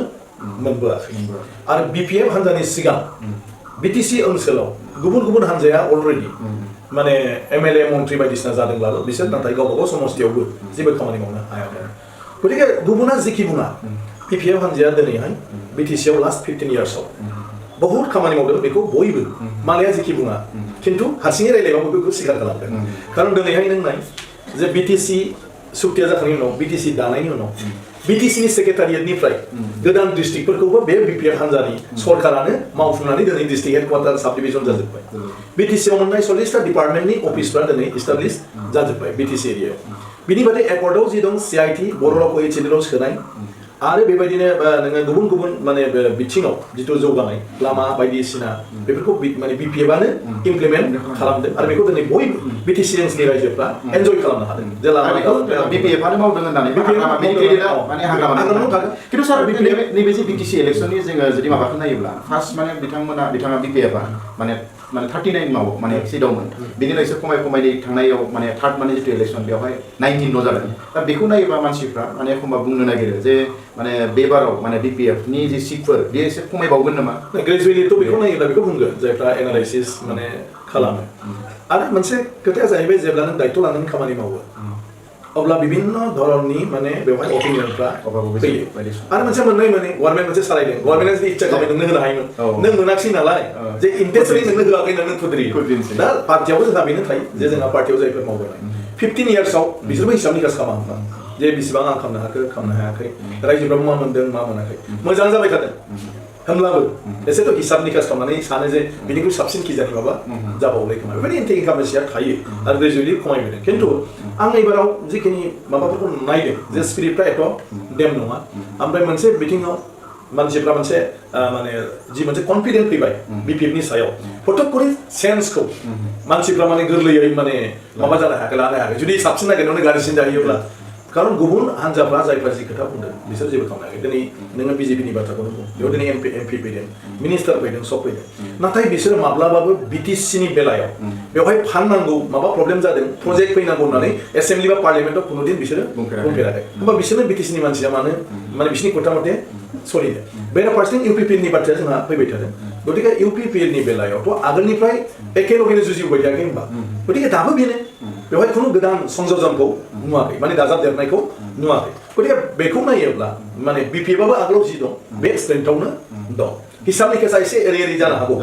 मोनबोआखै आरो बिपिएफ हान्जानि सिगां बिटिसि ओनसोलाव गुबुन हान्जाया अलरेडि माने एमएलए मन्त्रि बायदिसिना जादोंब्लाबो बिसोर नाथाय गावबा गाव समस्थियावबो जेबो खामानि मावनो हायाखै गतिके गुबुना जेखि बुङा PPF हानजाया दिनैहाय BTC आव लास्ट 15 इयार्सआव बहुत खामानि मावदों बेखौ बयबो मालाया जेखि बुङा खिन्थु हारसिङै रायलायबाबो बेखौ स्वीकार खालामदों खारन दिनैहाय नों नाय जे BTC सुक्तिया जाखांनायनि उनाव BTC दानायनि उनाव BTC नि सेक्रेटारियेटनिफ्राय गोदान डिस्ट्रिक्टफोरखौबो बे BPF हानजानि सरकारानो मावफुंनानै दिनै डिस्ट्रिक्ट हेडक्वार्टार सब डिभिजन जाजोब्बाय BTC आव मोननाय 40टा डिपार्टमेन्टनि अफिसफोरा दिनै एस्टाब्लिश जाजोब्बाय BTC एरियायाव बिनि बादै एकर्डआव जि दं CIT बर' रावखौ HLL सोनाय आरो बेबायदिनो नोङो गुबुन गुबुन माने बिथिङाव जिथु जौगानाय लामा बायदिसिना बेफोरखौ माने BPF-आनो इमप्लिमेन्ट खालामदों आरो बेखौ दिनै बयबो BTC ओनसोलनि रायजोफ्रा एन्जय खालामनो हादों जे लामा BPF-आनो मावदों होननानै माने हाग्रामायाव थागोन खिन्थु सार नैबे जे BTC इलेक्सननि जोङो जुदि माबाखौ नायोब्ला फार्स्ट माने बिथाङा BPF-आ माने 39 मावो माने सिटआवमोन बिनि उनाव एसे खमाय थांनायाव माने थार्ड माने जितु इलेक्सन बेवहाय 19 ल' जादों दा बेखौ नायोबा मानसिफ्रा माने एखमबा बुंनो नागिरो जे माने बेबाराव माने BPF-नि जे सिटफोर बे एसे खमायबावगोन नामा ग्रेजुवेलिथ' बेखौ नायोब्ला बेखौ बुंगोन जायफ्रा एनालाइसिस माने खालामो आरो मोनसे खोथाया जाहैबाय जेब्ला नों दायित्व लानानै खामानि मावो अब्ला विभिन्न धरननि माने बेवहाय अपिनियनफ्रा फैयो आरो मोनसे मोननाय माने गभर्नमेन्ट मोनसे सालायदों गभर्नमेन्टआ जुदि इच्छा खालामो नोंनो होनो हायोमोन नों मोनाखिसै नालाय जे इन्टेन्सलि नोंनो होआखै नों खुद्रियो दा पार्टियावबो जोंहा बेनो थायो जे जोंहा पार्टियाव जायफोर मावबोनाय 15 इयार्सआव बिसोरबो हिसाब निकास खालामा जे बेसेबां आं खालामनो हायाखै रायजोफ्राबो मा मोनदों मा मोनाखै मोजां जाबाय थादों होमब्लाबो एसेथ' हिसाब निकास खालामनानै सानो जे बिनिख्रुइ साबसिन खिजानि माबा जाबावलाय खोमा बेबायदि इन्टेलिजेन्सिया थायो आरो ग्रेजुवेलि खमायबोदों खिन्थु आं एबाराव जिखिनि माबाफोरखौ नायदों जे स्पिरिटफ्रा एथ' डेम नङा ओमफ्राय मोनसे बिथिङाव मानसिफ्रा मोनसे माने जि मोनसे कनफिडेन्ट फैबाय BPF-नि सायाव फटक करे सेन्सखौ मानसिफ्रा माने गोरलैयै माने माबा जानो हायाखै लानो हायाखै जुदि साबसिन नागिरनानै गाज्रिसिन जाहैयोब्ला खारन गुबुन हान्जाफ्रा जायफ्रा जि खोथा बुंदों बिसोर जेबो खालामनो हायाखै दिनै नोङो BJP-नि बाथ्राखौनो बुं बेयाव दिनै MP फैदों मिनिस्टार फैदों सब फैदों नाथाय बिसोरो माब्लाबाबो BTC-नि बेलायाव बेवहाय फान्ड नांगौ माबा प्रब्लेम जादों प्रजेक्ट फैनांगौ होननानै एसेम्बलि बा पार्लियामेन्टआव खुनुदिन बिसोरो बुंफेराखै होमबा बिसोरनो BTC-नि मानसिया माने बिसोरनि खोथा मथे सोलिदों बेराफारसेथिं UPPL-नि बाथ्राया जोंहा फैबाय थादों गतिके UPPL-नि बेलायावथ' आगोलनिफ्राय एखेलगेनो जुजिबोबाय थायाखै होनबा गतिके दाबो बेनो बेवहाय खुनु गोदान संयोजनखौ नुवाखै माने दाजाबदेरनायखौ नुवाखै गतिके बेखौ नायोब्ला माने BPF-आबो आगोलाव जि दं बे स्ट्रेन्थआवनो दं हिसाब निकासा एसे एरै जानो हागौ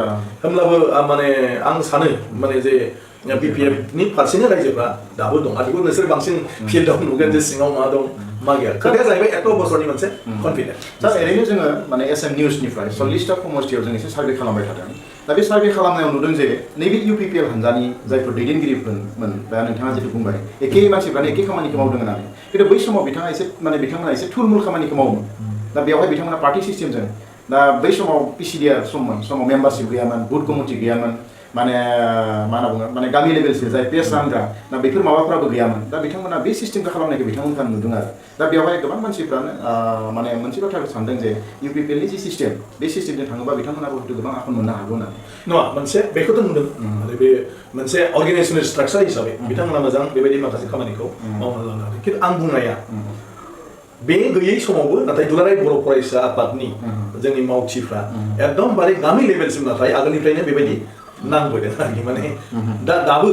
होमब्लाबो माने आं सानो माने जे BPF-नि फारसेनो रायजोफ्रा दाबो दं आरो बेखौ नोंसोर बांसिन फिल्डआव नुगोन जे सिङाव मा दं मा गैया खोथाया जाहैबाय एथ' बोसोरनि मोनसे कनफिडेन्स दा ओरैनो जोङो माने SM निउसनिफ्राय 40टा समष्टियाव जों एसे सार्भे खालामबाय थादों दा बे सार्भे खालामनायाव नुदों जे नैबे UPPL हान्जानि जायफोर दैदेनगिरिफोरमोन दा नोंथाङा जितु बुंबाय एखे मानसिफ्रानो एखे खामानिखौ मावदों होननानै खिन्थु बै समाव बिथांमोना एसे थुलमुल खामानिखौ मावोमोन दा बेवहाय बिथांमोना पार्टि सिस्टेमजों दा बै समाव PCDR समाव मेम्बारशिप गैयामोन बुथ कमिटि गैयामोन माने मा होनना बुङो माने गामि लेभेलसो जाय पेज रानग्रा दा बेफोर माबाफ्राबो गैयामोन दा बिथांमोना बे सिस्टेमखौ खालामनायखौ बिथांमोनखौ नुदों आरो दा बेवहाय गोबां मानसिफ्रानो माने मोनसे बाथ्राखौ सानदों जे UPPL-नि जि सिस्टेम बे सिस्टेमजों थाङोबा बिथांमोनाबो हयथ' गोबां आखन मोननो हागौ होननानै नङा मोनसे बेखौथ' नुदों आरो बे मोनसे अर्गेनाइजेसनेल स्ट्राक्चार हिसाबै बिथांमोना मोजां बेबायदि माखासे खामानिखौ मावनो लानो हादों खिन्थु आं बुंनाया बे गैयै समावबो नाथाय दुलाराय बर' फरायसा आफादनि जोंनि मावथिफ्रा एकदमबारे गामि लेभेलसिम नाथाय आगोलनिफ्रायनो बेबायदि नांबोदों आरोखि माने दाबो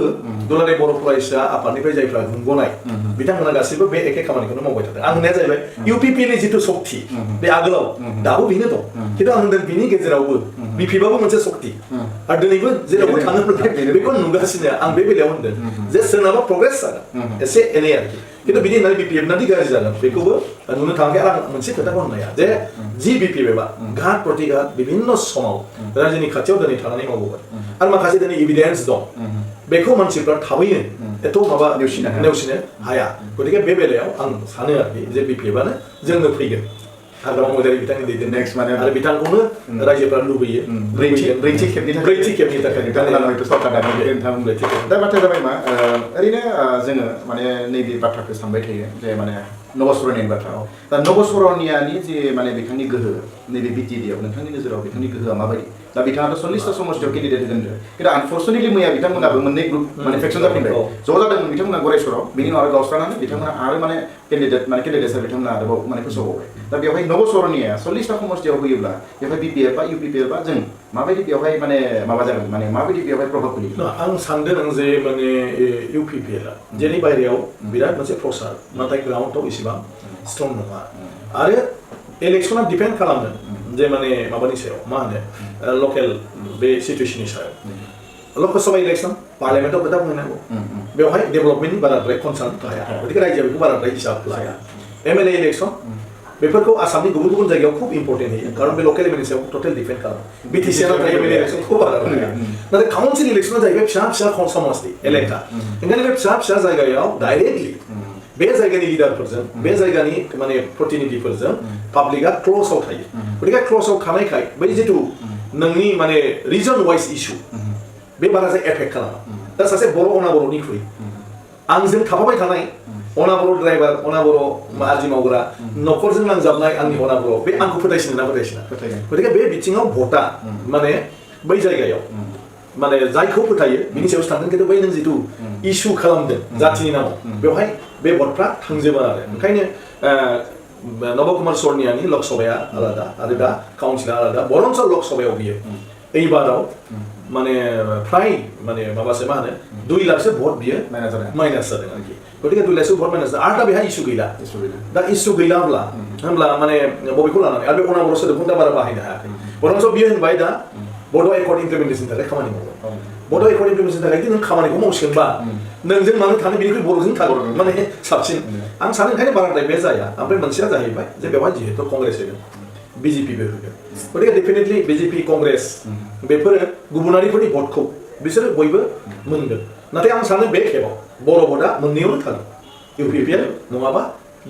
दुलाराय बर' फरायसा आफादनिफ्राय जायफ्रा गुंगनाय बिथांमोना गासैबो बे एखे खामानिखौनो मावबाय थादों आं होननाया जाहैबाय UPPL-नि जिथु सक्ति बे आगोलाव दाबो बेनो दं खिन्थु आं होनदों बिनि गेजेरावबो BPF-आबो मोनसे सक्ति आरो दिनैबो जेरावबो थाङोब्ला बेखौ नुगासिनो आं बे बेलायाव होनदों जे सोरनाबा प्रग्रेस जागोन एसे एनै आरोखि खिन्थु बिदि होननानै BPF-नादि गाज्रि जागोन बेखौबो नुनो थाङाखै आरो आं मोनसे खोथाखौ होननाया जे जि BPF-आ घात प्रतिघात बिभिन्न समाव रायजोनि खाथियाव दिनै थानानै मावबोबाय आरो माखासे दिनै एभिडेन्स दं बेखौ मानसिफ्रा थाबैनो एथ' माबा नेवसिनो हाया गतिके बे बेलायाव आं सानो आरोखि जे BPF-आनो जोंनो फैगोन हाग्रामा महिलारि बिथांनि दैदेन नेक्स्ट माने आरो बिथांखौनो रायजोफ्रा लुबैयो ब्रैथि खेबनि थाखाय बिथांमोना हयथ' सरकार दानायनि दा बाथ्राया जाबाय मा ओरैनो जोङो माने नैबे बाथ्राखौ सानबाय थायो जे माने नगेस्वरनियानि बाथ्रा दा नगेस्वरनियानि जे माने बिथांनि गोहो नैबे BTD-आव नोंथांनि नोजोराव बिथांनि गोहोआ माबायदि दा बिथाङाथ' 40टा समष्टियाव केन्डिडेट होगोन खिन्थु आनफर्चुनेटलि मैया बिथांमोनाबो मोननै ग्रुप माने फेक्सन जाफिनबाय ज' जादोंमोन बिथांमोना गरेस्वराव बिनि उनाव आरो गावस्रानानै बिथांमोना आरो माने केन्डिडेटसा बिथांमोना आरोबाव माने फोसावबाय दा बेवहाय नगेस्वरनिया 40टा समष्टियाव होयोब्ला बेवहाय BPF बा UPPL बा जों माबायदि बेवहाय माने माबा जागोन माने माबायदि बेवहाय प्रभाब गोलैगोन आं सानदों जे माने UPPL-आ जेनि बायरायाव बिराद मोनसे प्रसार नाथाय ग्राउन्डआव इसेबां स्ट्रं नङा आरो इलेक्शना डिपेन्ड खालामो जे माने माबानि सायाव मा होनो लकेल बे सिचुएसननि सायाव लकसभा इलेक्सन पार्लियामेन्टआव खोथा बुंनांगौ बेवहाय डेभेलपमेन्टनि बाराद्राय कनसार्न थाया गतिके रायजोआ बेखौ बाराद्राय हिसाब लाया एमएलए इलेक्सन बेफोरखौ आसामनि गुबुन गुबुन जायगायाव खूब इम्पर्टेन्ट होयो कारण बे लकेल एमएलए सायाव टटेल डिपेन्ड खालामो बिटिसि आव एमएलए इलेक्सन खूब बारा नाथाय काउन्सिल इलेक्सना जाहैबाय फिसा फिसा समस्ति एलेका ओंखायनो बे फिसा फिसा जायगायाव डाइरेक्टलि बे जायगानि लिडारफोरजों बे जायगानि माने प्रतिनिधिफोरजों पाब्लिकआ क्ल'सआव थायो गतिके क्ल'सआव थानायखाय बै जितु नोंनि माने रिजन वाइज इशु बे बारा जाय एफेक्ट खालामा दा सासे बर' अनाबर'निख्रुइ आंजों थाफाबाय थानाय अनाबर' ड्राइभार अनाबर' आरजि मावग्रा न'खरजों नांजाबनाय आंनि अनाबर' बे आंखौ फोथायसिनो ना फोथायसिना गतिके बे बिथिङाव भटआ माने बै जायगायाव माने जायखौ फोथायो बिनि सायाव थांगोन खिन्थु बै नों जितु इशु खालामदों जातिनि नामाव बेवहाय बे भटफ्रा थांजोबा आरो ओंखायनो नब कुमार सर्नियानि लकसभाया आलादा आरो दा काउन्सिला आलादा बरन्स लकसभायाव बियो এইবাराव माने फ्राय माने माबासो मा होनो 2 लाखसो भट बियो माइनास जादों आरोखि गतिके 2 लाखसो भट माइनास आरो दा बेहा इशु गैला दा इशु गैलाब्ला होनब्ला माने बबेखौ लानानै आरो बे अनाबर' सोदोबखौ दा बारा बाहायनो हायाखै बरन्स बियो होनबाय दा बड' एकर्ड इमप्लिमेन्टेसननि थाखाय खामानि मावो बड' एकर्ड इमप्लिमेन्टेसननि थाखाय नों खामानिखौ मावसिगोनबा नोंजों मानो थानो बिनिख्रुइ बर'जों थागोन माने साबसिन आं सानो ओंखायनो बाराद्राय बे जाया ओमफ्राय मोनसेया जाहैबाय जे बेवहाय जिहेतु कंग्रेस होगोन बिजेपिबो होगोन गतिके डेफिनेटलि बिजेपि कंग्रेस बेफोरो गुबुनारिफोरनि भटखौ बिसोरो बयबो मोनगोन नाथाय आं सानो बे खेबाव बर' भटआ मोननैयावनो थागोन इउपिपिएल नङाबा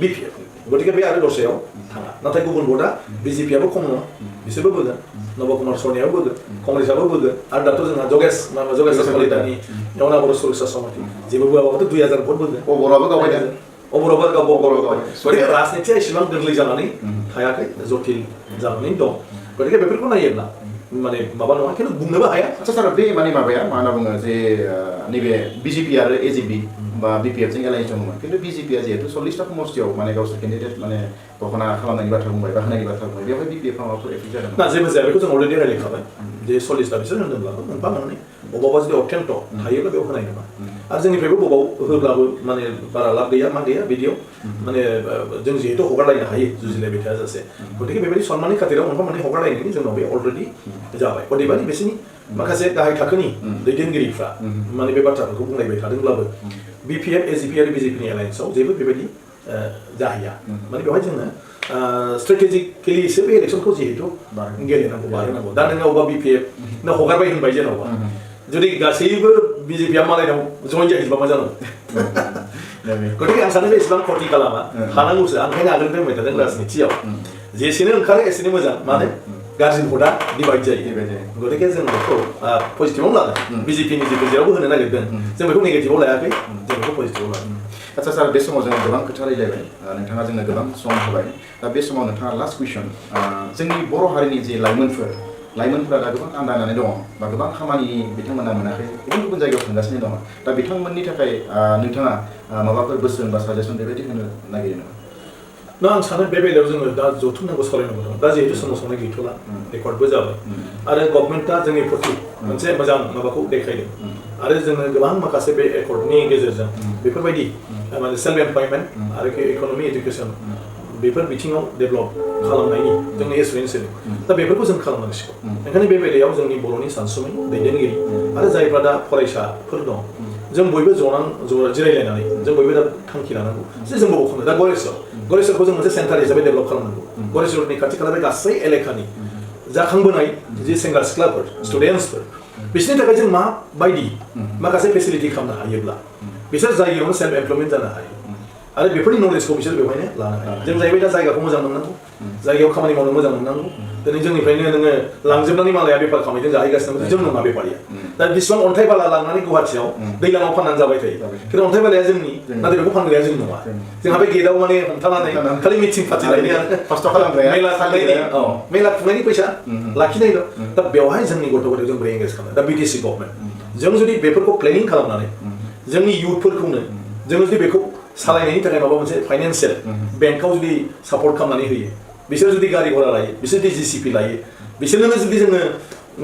बिपिएफ गतिके बे आरो दस्रायाव थाङा नाथाय गुबुन भटआ बिजेपिआबो खम नङा बिसोरबो बोगोन नब कुमार सर्नियाबो बोगोन कंग्रेसआबो बोगोन आरो दाथ' जोंहा जगेश कलितानि अनाबर' सुरक्षा समिति जेबो बोआबाबोथ' 2000 भट बोगोन अबराबो गावबायदों अबराबो गावबागाव गतिके राजनितिया एसेबां गोरलै जानानै थायाखै जटिल जानानै दं गतिके बेफोरखौ नायोब्ला माने माबा नङा खिन्थु बुंनोबो हाया आচ্ছা सार बे माने माबाया मा होनना बुङो जे नैबे बिजेपि आरो एजिपि बा बिपिएफ जों एलायन्स दंमोन खिन्थु बिजेपिआ जिहेतु 40टा समस्तियाव माने गावसोर केन्डिडेट माने घोषणा खालामनायनि बाथ्रा बुंबाय बा होनायनि बाथ्रा बुंबाय बेवहाय बिपिएफ माबाफोर एफेक्ट जादों ना जेबो जाया बेखौ जों अलरेडि रायलायखाबाय जे 40टा बिसोर होनदोंब्लाबो मोनफा मोननै बबावबा जुदि अटेम्प्ट थायोब्ला बेयाव होनाय नङा आरो जोंनिफ्रायबो बबाव होब्लाबो माने बारा लाब गैया मा गैया बिदियाव माने जों जिहेतु हगारलायनो हायो जुजिलायबाय थायाजासे गतिके बेबायदि सन्माननि खाथिराव मोनफा मोननै हगारलायनायनि जोंनाव बे अलरेडि जाबाय अदेबानि बिसोरनि माखासे गाहाय थाखोनि दैदेनगिरिफ्रा माने बे बाथ्राफोरखौ बुंलायबाय थादोंब्लाबो बिपिएफ एजिपि आरो बिजेपिनि एलायन्सआव जेबो बेबायदि जाहैया माने बेवहाय जोङो स्ट्रेटेजिकेलिसो बे इलेक्सनखौ जिहेतु गेलेनांगौ बारहोनांगौ दा नोङो अबा बिपिएफ नों हगारबाय होनबाय जेन'बा जुदि गासैबो बिजेपिआ मालायनाव जइन जाहैबा मा जानांगौ गतिके आं सानो बे एसेबां खति खालामा हानांगौसो आं ओंखायनो आगोलनिफ्राय बुंबाय थादों राजनितियाव जेसेनो ओंखारो एसेनो मोजां माने गाज्रि भटआ डिभाइड जायो गतिके जों बेखौ पजिटिभाव लादों बिजेपिनि जेबो जेरावबो होनो नागिरदों जों बेखौ नेगेटिभाव लायाखै जों बेखौ पजिटिभाव लादों आচ্ছা सार बे समाव जों गोबां खोथा रायलायबाय नोंथाङा जोंनो गोबां सम होबाय दा बे समाव नोंथाङा लास्ट कुइसन जोंनि बर' हारिनि जे लाइमोनफोरा दा गोबां आन्दायनानै दङ बा गोबां खामानि बिथांमोना मोनाखै गुबुन गुबुन जायगायाव थांगासिनो दङ दा बिथांमोननि थाखाय नोंथाङा माबाफोर बोसोन बा साजेसन बेबायदि होनो नागिरो नामा ना आं सानो बे बेलायाव जोङो दा जथुमनांगौ सालायनांगौ दं दा जिहेतु सोमावसारनाय गैथ'ला रेकर्डबो जाबाय आरो गभर्नमेन्टआ जोंनि प्रति मोनसे मोजां माबाखौ देखायदों आरो जोङो गोबां माखासे बे एकर्डनि गेजेरजों बेफोरबायदि माने सेल्फ एमप्लयमेन्ट आरो इक'नमि एडुकेसन बेफोर बिथिङाव डेभेलप खालामनायनि जोंनि एसुरेन्स होदों दा बेफोरखौ जों खालामनांसिगौ ओंखायनो बे बेलायाव जोंनि बर'नि सानसुमै दैदेनगिरि आरो जायफ्रा दा फरायसाफोर दं जों बयबो जिरायलायनानै जों बयबो दा थांखि लानांगौ जे जों बबाव खालामनो दा गरेस्वरखौ जों मोनसे सेन्टार हिसाबै डेभेलप खालामनांगौ गरेस्वरनि खाथि खाला बे गासै एलेकानि जाखांबोनाय जे सेंग्रा सिख्लाफोर स्टुडेन्टसफोर बिसोरनि थाखाय जों माबायदि माखासे फेसिलिटि खालामनो हायोब्ला बिसोर जायगायावनो सेल्फ एमप्लयमेन्ट जानो हायो आरो बेफोरनि नलेजखौ बिसोर बेवहायनो लानो हायो जों जाहैबाय दा जायगाखौ मोजां मोननांगौ जायगायाव खामानि मावनो मोजां मोननांगौ दिनै जोंनिफ्रायनो नोङो लांजोबनानै मालाया बेफार खालामनायजों जाहैगासिनो जों नङा बेफारिया दा बेसेबां अन्थाइ बाला लांनानै गुवाहाटियाव दैलाङाव फाननानै जाबाय थायो खिन्थु अन्थाइ बालाया जोंनि नाथाय बेखौ फानग्राया जों नङा जोंहा बे गेटआव माने हमथानानै खालि मिटिं फाथिनायनि खस्थ' खालामग्राया मेला खुंनायनि फैसा लाखिनायल' दा बेवहाय जोंनि गथ' गथायखौ जों बोरै एंगेज खालामो दा बिटिसि गभर्नमेन्ट जों जुदि बेफोरखौ प्लेनिं खालामनानै जोंनि इयुथफोरखौनो जोङो जुदि बेखौ सालायनायनि थाखाय माबा मोनसे फाइनान्सियेल बेंकआव जुदि सापर्ट खालामनानै होयो बिसोर जुदि गारि घोड़ा लायो बिसोर जुदि जिसिपि लायो बिसोरनो जुदि जोङो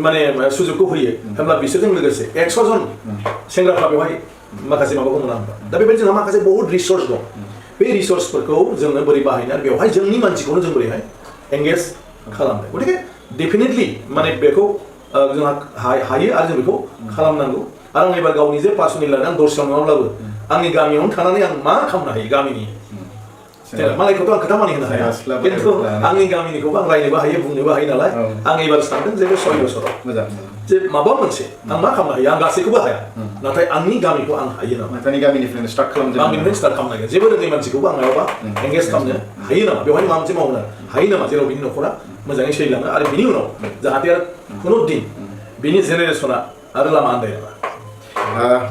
माने सुजुगखौ होयो होनब्ला बिसोरजों लोगोसे 100 जन सेंग्राफ्रा बेवहाय माखासे माबाखौ मोना होनबा दा बेबायदि जोंहा माखासे बहुत रिसोर्स दं बे रिसोर्सफोरखौ जोङो बोरै बाहायनो आरो बेवहाय जोंनि मानसिखौनो जों बोरैहाय एंगेज खालामनाय गतिके डेफिनेटलि माने बेखौ जोंहा हायो आरो जों बेखौ खालामनांगौ आरो आं एबार गावनि जे पार्सनेल लादों आं दस्रायाव नङाब्लाबो आंनि गामियावनो थानानै आं मा खालामनो हायो गामिनि मालायखौथ' आं खोथा मानिहोनो हाया खिन्थु आंनि गामिनिखौबो आं रायनोबो हायो बुंनोबो हायो नालाय आं एबार सानदों जे बे 6 बोसोराव मोजां जे माबा मोनसे आं मा खालामनो हायो आं गासैखौबो हाया नाथाय आंनि गामिखौ आं हायो नामा नोंथांनि गामिनिफ्रायनो स्टार्ट खालामदों गामिनिफ्राय स्टार्ट खालामनांगोन जेबो रोङै मानसिखौबो आं मायावबा एंगेज खालामनो हायो नामा बेवहाय माबा मोनसे मावनो हायो नामा जेराव बिनि न'खरा मोजाङै सोलिलाङो आरो बिनि उनाव जाहाथे आरो खुनु दिन बिनि जेनेरेसना आरो लामा आन्दाया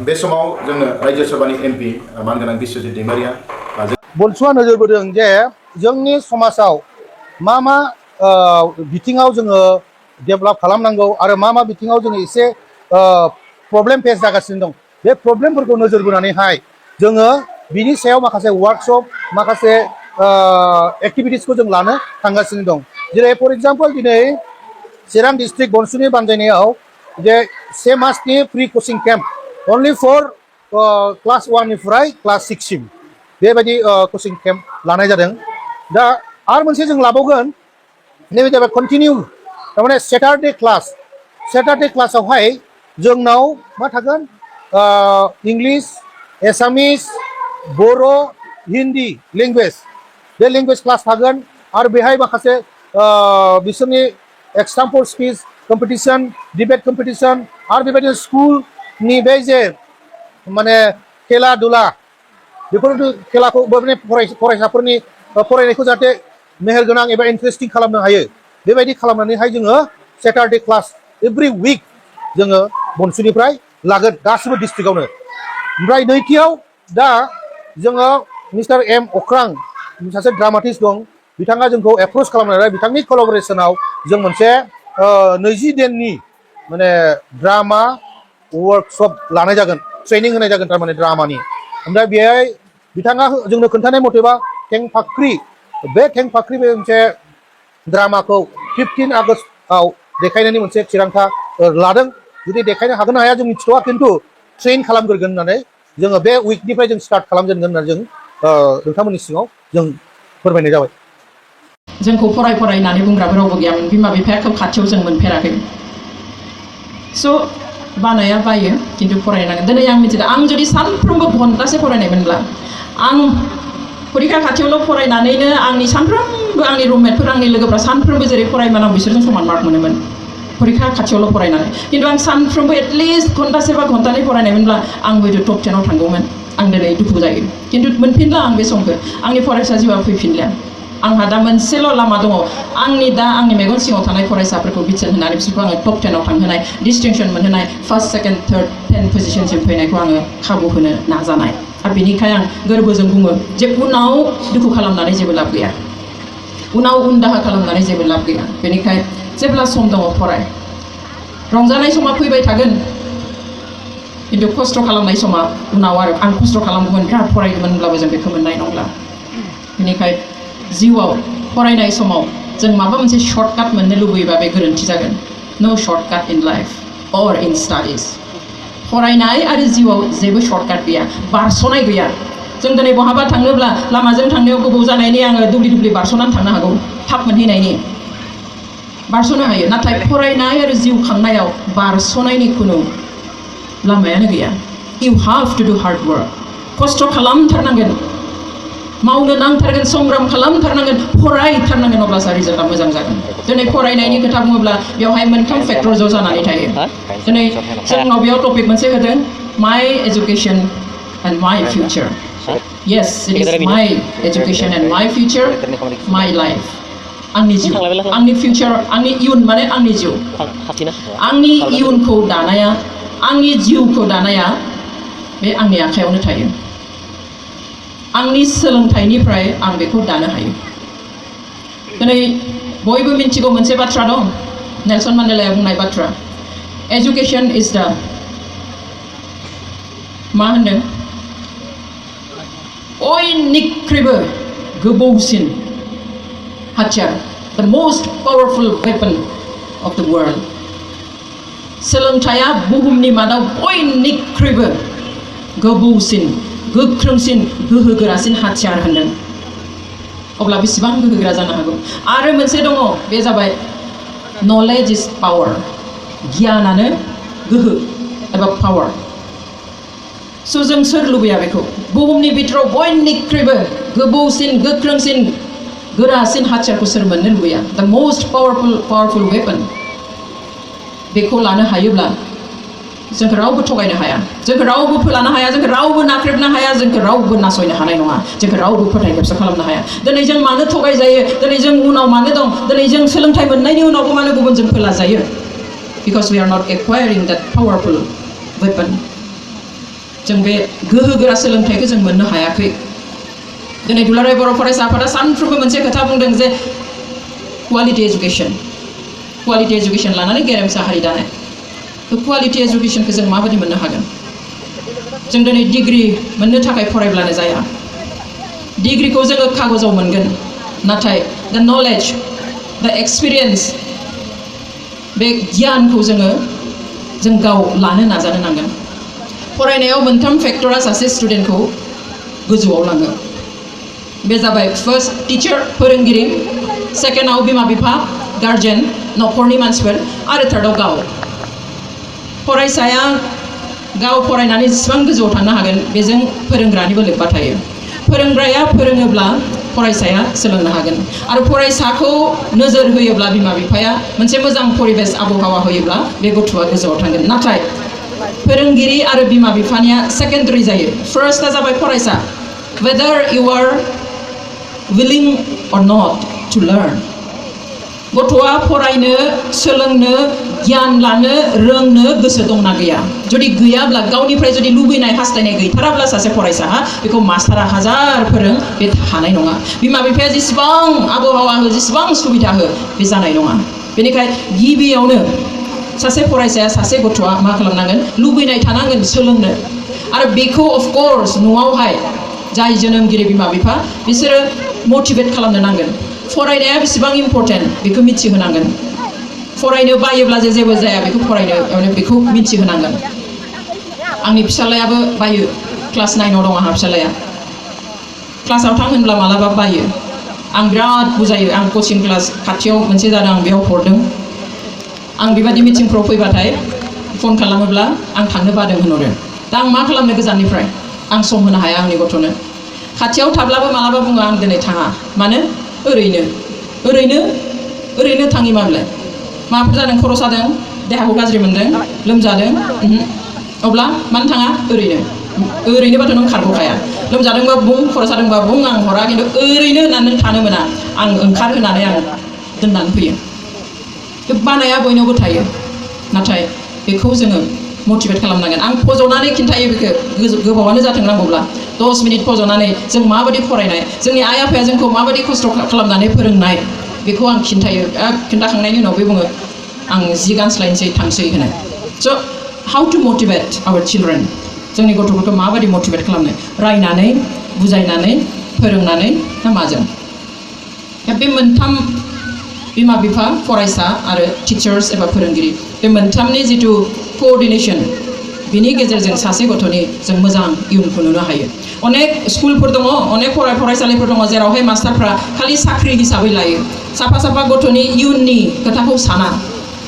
बे समाव जोंनो रायजो सभानि एमपि मानगोनां बिस्वजित दैमारिया बलसुआ नोजोर बोदों जे जोंनि समाजाव मा मा बिथिङाव जोङो डेभेलप खालामनांगौ आरो मा मा बिथिङाव जोङो एसे प्रब्लेम फेस जागासिनो दं बे प्रब्लेमफोरखौ नोजोर बोनानैहाय जोङो बिनि सायाव माखासे वार्कशप माखासे एक्टिभिटिसखौ जों लानो थांगासिनो दं जेरै फर एग्जाम्पल दिनै चिरां डिस्ट्रिक्ट बनसुनि बानजायनायाव जे 1 मासनि free coaching camp only for class 1 निफ्राय क्लास 6 सिम बेबायदि कचिं केम्प लानाय जादों दा आरो मोनसे जों लाबावगोन नैबे जाबाय कन्टिनिउ थारमाने सेटारडे क्लासावहाय जोंनाव मा थागोन इंलिश एसामिस बर' हिन्दी लेंगुवेज बे लेंगुवेज क्लास थागोन आरो बेहाय माखासे बिसोरनि example speech competition debate competition आरो बेबायदिनो स्कुलनि बे जे माने खेला दुला बेफोर खेलाखौ माने फरायसाफोरनि फरायनायखौ जाहाथे मेहेरगोनां एबा इन्टारेस्टिं खालामनो हायो बेबायदि खालामनानैहाय जोङो सेटारडे क्लास एभ्रि उइक जोङो बनसुनिफ्राय लागोन गासिबो डिस्ट्रिक्टआवनो ओमफ्राय नैथियाव दा जोङो मिस्टार एम अख्रां सासे ड्रामाटिस्ट दं बिथाङा जोंखौ एप्रोच खालामनानै बिथांनि कलाबरेसनाव जों मोनसे 20 दिननि माने ड्रामा वर्कशप लानाय जागोन ट्रेनिं होनाय जागोन थारमाने ड्रामानि ओमफ्राय बेहाय बिथाङा जोंनो खोन्थानाय मथेबा थेंफाख्रि बे थेंफाख्रि बे मोनसे ड्रामाखौ 15 आगस्टआव देखायनायनि मोनसे थिरांथा लादों जुदि देखायनो हागोन ना हाया जों मिथिथ'वा खिन्थु ट्रेन खालामग्रोगोन होननानै जोङो बे उइकनिफ्राय जों स्टार्ट खालामजेनगोन होननानै जों नोंथांमोननि सिङाव जों फोरमायनाय जाबाय जोंखौ फरायनानै बुंग्राबो रावबो गैयामोन बिमा बिफाया खोब खाथियाव जों मोनफेराखै स' बानाया बायो खिन्थु फरायनांगोन दिनै आं मिथिदों आं जुदि सानफ्रोमबो घन्टासे फरायनायमोनब्ला आं फरिखा खाथियावल' फरायनानैनो आंनि सानफ्रोमबो आंनि रुममेटफोर आंनि लोगोफ्रा सानफ्रोमबो जेरै फरायोमोन आं बिसोरजों समान मार्क मोनोमोन फरिखा खाथियावल' फरायनानै खिन्थु आं सानफ्रोमबो एटलिस्ट घन्टासे बा घन्टानै फरायनायमोनब्ला आं हयथ' टप 10 आव थांगौमोन आं दिनै दुखु जायो खिन्थु मोनफिनला आं बे समखौ आंनि फरायसा जिउआ फैफिनलिया आंहा दा मोनसेल' लामा दङ दा आंनि मेगन सिङाव थानाय फरायसाफोरखौ बिथोन होनानै बिसोरखौ आङो टप 10 आव थांहोनाय डिस्टिंक्सन मोनहोनाय फार्स्ट सेकेन्ड थार्ड 10 पजिशनसिम फैनायखौ आङो खाबु होनो नाजानाय आरो बेनिखायनो आं गोरबोजों बुङो जे उनाव दुखु खालामनानै जेबो लाब गैया उनाव उन दाहा खालामनानै जेबो लाब गैया बेनिखायनो जेब्ला सम दङ फराय रंजानाय समा फैबाय थागोन खिन्थु खस्थ' खालामनाय समा उनाव आरो आं खस्थ' खालामगौमोन बिराद फरायगौमोनब्लाबो जों बेखौ मोननाय नंला बेनिखायनो जिउआव फरायनाय समाव जों माबा मोनसे शर्टकाट मोननो लुबैयोबा बे गोरोन्थि जागोन नो शर्टकाट इन लाइफ अर इन स्टाडिज फरायनाय आरो जिउआव जेबो शर्टकाट गैया बारस'नाय गैया जों दिनै बहाबा थांनोब्ला लामाजों थांनायाव गोबाव जानायनि आङो दुब्लि बारस'नानै थांनो हागौ थाब मोनहैनायनि बारस'नो हायो नाथाय फरायनाय आरो जिउ खांनायाव बारस'नायनि खुनु लामायानो गैया इउ हाव टु डु हार्ड वर्क खस्थ' खालामथारनांगोन मावनो नांथारगोन संग्राम खालामथारनांगोन फरायथारनांगोन अब्लासो रिजाल्टआ मोजां जागोन दिनै फरायनायनि खोथा बुङोब्ला बेवहाय मोनथाम फेक्टर ज' जानानै थायो दिनै जोंनाव बेयाव टपिक मोनसे होदों माइ एजुकेशन एन्ड माइ future yes it is my education and माइ फिउचार माइ लाइफ आंनि जिउ आंनि फिउचार आंनि इयुन माने आंनि जिउ आंनि इयुनखौ दानाया आंनि जिउखौ दानाया बे आंनि आखायावनो थायो आंनि सोलोंथाइनिफ्राय आं बेखौ दानो हायो दिनै बयबो मिन्थिगौ मोनसे बाथ्रा दं नेलसन मान्डेलाया बुंनाय बाथ्रा एजुकेशन इज दा मा होनदों बयनिख्रुइबो गोबौसिन हाथियार द मोस्ट पावारफुल वेपन अफ द वर्ल्ड सोलोंथाइया बुहुमनि मादाव बयनिख्रुइबो गोबौसिन गोख्रोंसिन गोहोगोरासिन हाथियार होनदों अब्ला बेसेबां गोहोगोरा जानो हागौ आरो मोनसे दङ बे जाबाय knowledge is power गियानानो गोहो एबा पावार स' जों सोर लुबैया बेखौ बुहुमनि बिथोराव बयनिख्रुइबो गोबौसिन गोख्रोंसिन गोरासिन हाथियारखौ सोर मोननो लुबैया द मोस्ट पावारफुल वेपन बेखौ लानो हायोब्ला जोंखौ रावबो थगायनो हाया जोंखौ रावबो फोलानो हाया जोंखौ रावबो नाख्रेबनो हाया जोंखौ रावबो नासयनो हानाय नङा जोंखौ रावबो फोथायखेबस खालामनो हाया दिनै जों मानो थगायजायो दिनै जों उनाव मानो दं दिनै जों सोलोंथाइ मोननायनि उनावबो मानो गुबुनजों फोलाजायो because we are not acquiring that powerful weapon जों बे गोहोगोरा सोलोंथाइखौ जों मोननो हायाखै दिनै दुलाराय बर' फरायसा आफादा सानफ्रोमबो मोनसे खोथा बुंदों जे क्वालिटि एजुकेशन लानानै गेरेमसा हारि दानाय क्वालिटि एजुकेशनखौ जों माबायदि मोननो हागोन जों दिनै डिग्री मोननो थाखाय फरायब्लानो जाया डिग्रीखौ जोङो कागजाव मोनगोन नाथाय द नलेज द एक्सपिरियेन्स बे गियानखौ जों गाव लानो नाजानो नांगोन फरायनायाव मोनथाम फेक्टरा सासे स्टुडेन्टखौ गोजौआव लाङो बे जाबाय फार्स्ट टीचार फोरोंगिरि सेकेन्डआव बिमा बिफा गार्जेन न'खरनि मानसिफोर आरो थार्डआव गाव फरायसाया गाव फरायनानै जेसेबां गोजौआव थांनो हागोन बेजों फोरोंग्रानिबो लोब्बा थायो फोरोंग्राया फोरोङोब्ला फरायसाया सोलोंनो हागोन आरो फरायसाखौ नोजोर होयोब्ला बिमा बिफाया मोनसे मोजां परिबेस आबहावा होयोब्ला बे गथ'आ गोजौआव थांगोन नाथाय फोरोंगिरि आरो बिमा बिफानिया सेकेन्डारि जायो फार्स्टआ जाबाय फरायसा whether you are willing or not to learn गथ'आ फरायनो सोलोंनो गियान लानो रोंनो गोसो दंना गैया जुदि गैयाब्ला गावनिफ्राय जुदि लुबैनाय हास्थायनाय गैथाराब्ला सासे फरायसाहा बेखौ मास्टारा हाजार फोरों बे हानाय नङा बिमा बिफाया जेसेबां आबहावा हो जेसेबां सुबिदा हो बे जानाय नङा बेनिखायनो गिबियावनो सासे फरायसाया सासे गथ'आ मा खालामनांगोन लुबैनाय थानांगोन सोलोंनो आरो बेखौ अफकर्स न'आवहाय जाय जोनोमगिरि बिमा बिफा बिसोरो मटिभेट खालामनो नांगोन फरायनाया बेसेबां इम्पर्टेन्ट बेखौ मिथिहोनांगोन फरायनो बायोब्ला जेबो जाया बेखौ मिथिहोनांगोन आंनि फिसालायाबो बायो क्लास 9आव दं आंहा फिसालाया क्लासाव थां होनब्ला मालाबा बायो आं बिराद बुजायो आं कचिं क्लास खाथियाव मोनसे जादों आं बेयाव हरदों आं बेबायदि मिटिंफ्राव फैबाथाय फन खालामोब्ला आं थांनो बादों होनहरो दा आं मा खालामनो गोजाननिफ्राय आं सम होनो हाया आंनि गथ'नो खाथियाव थाब्लाबो मालाबा बुङो आं दिनै थाङा मानो ओरैनो थाङि माब्लाय माबाफोर जादों खर' सादों देहाखौ गाज्रि मोनदों लोमजादों अब्ला मानो थाङा ओरैनोबाथ' नों खारग'खाया लोमजादोंबा बुं खर' सादोंबा बुं आं हरा खिन्थु ओरैनो होननानै नों थानो मोना आं ओंखारहोनानै आं दोननानै फैयो बानाया बयनावबो थायो नाथाय बेखौ जोङो मटिभेट खालामनांगोन आं फज'नानै खिन्थायो बेखौ गोबावानो जाथों नांगौब्ला 10 मिनिट फज'नानै जों माबायदि फरायनाय जोंनि आइ आफाया जोंखौ माबायदि खस्थ' खालामनानै फोरोंनाय बेखौ आं खिन्थायो खिन्थाखांनायनि उनाव बे बुङो आं जि गानस्लायनोसै थांसै होनो स' how to motivate our children जोंनि गथ'फोरखौ माबायदि मटिभेट खालामनो रायनानै बुजायनानै फोरोंनानै ना माजों बे मोनथाम बिमा बिफा फरायसा आरो टिचार्स एबा फोरोंगिरि बे मोनथामनि जिथु कोअर्डिनेशन बिनि गेजेरजों सासे गथ'नि जों मोजां इयुनखौ नुनो हायो अनेक स्कुलफोर दङ अनेक फरायसालिफोर दङ जेरावहाय मास्टारफ्रा खालि साख्रि हिसाबै लायो साफा गथ'नि इयुननि खोथाखौ साना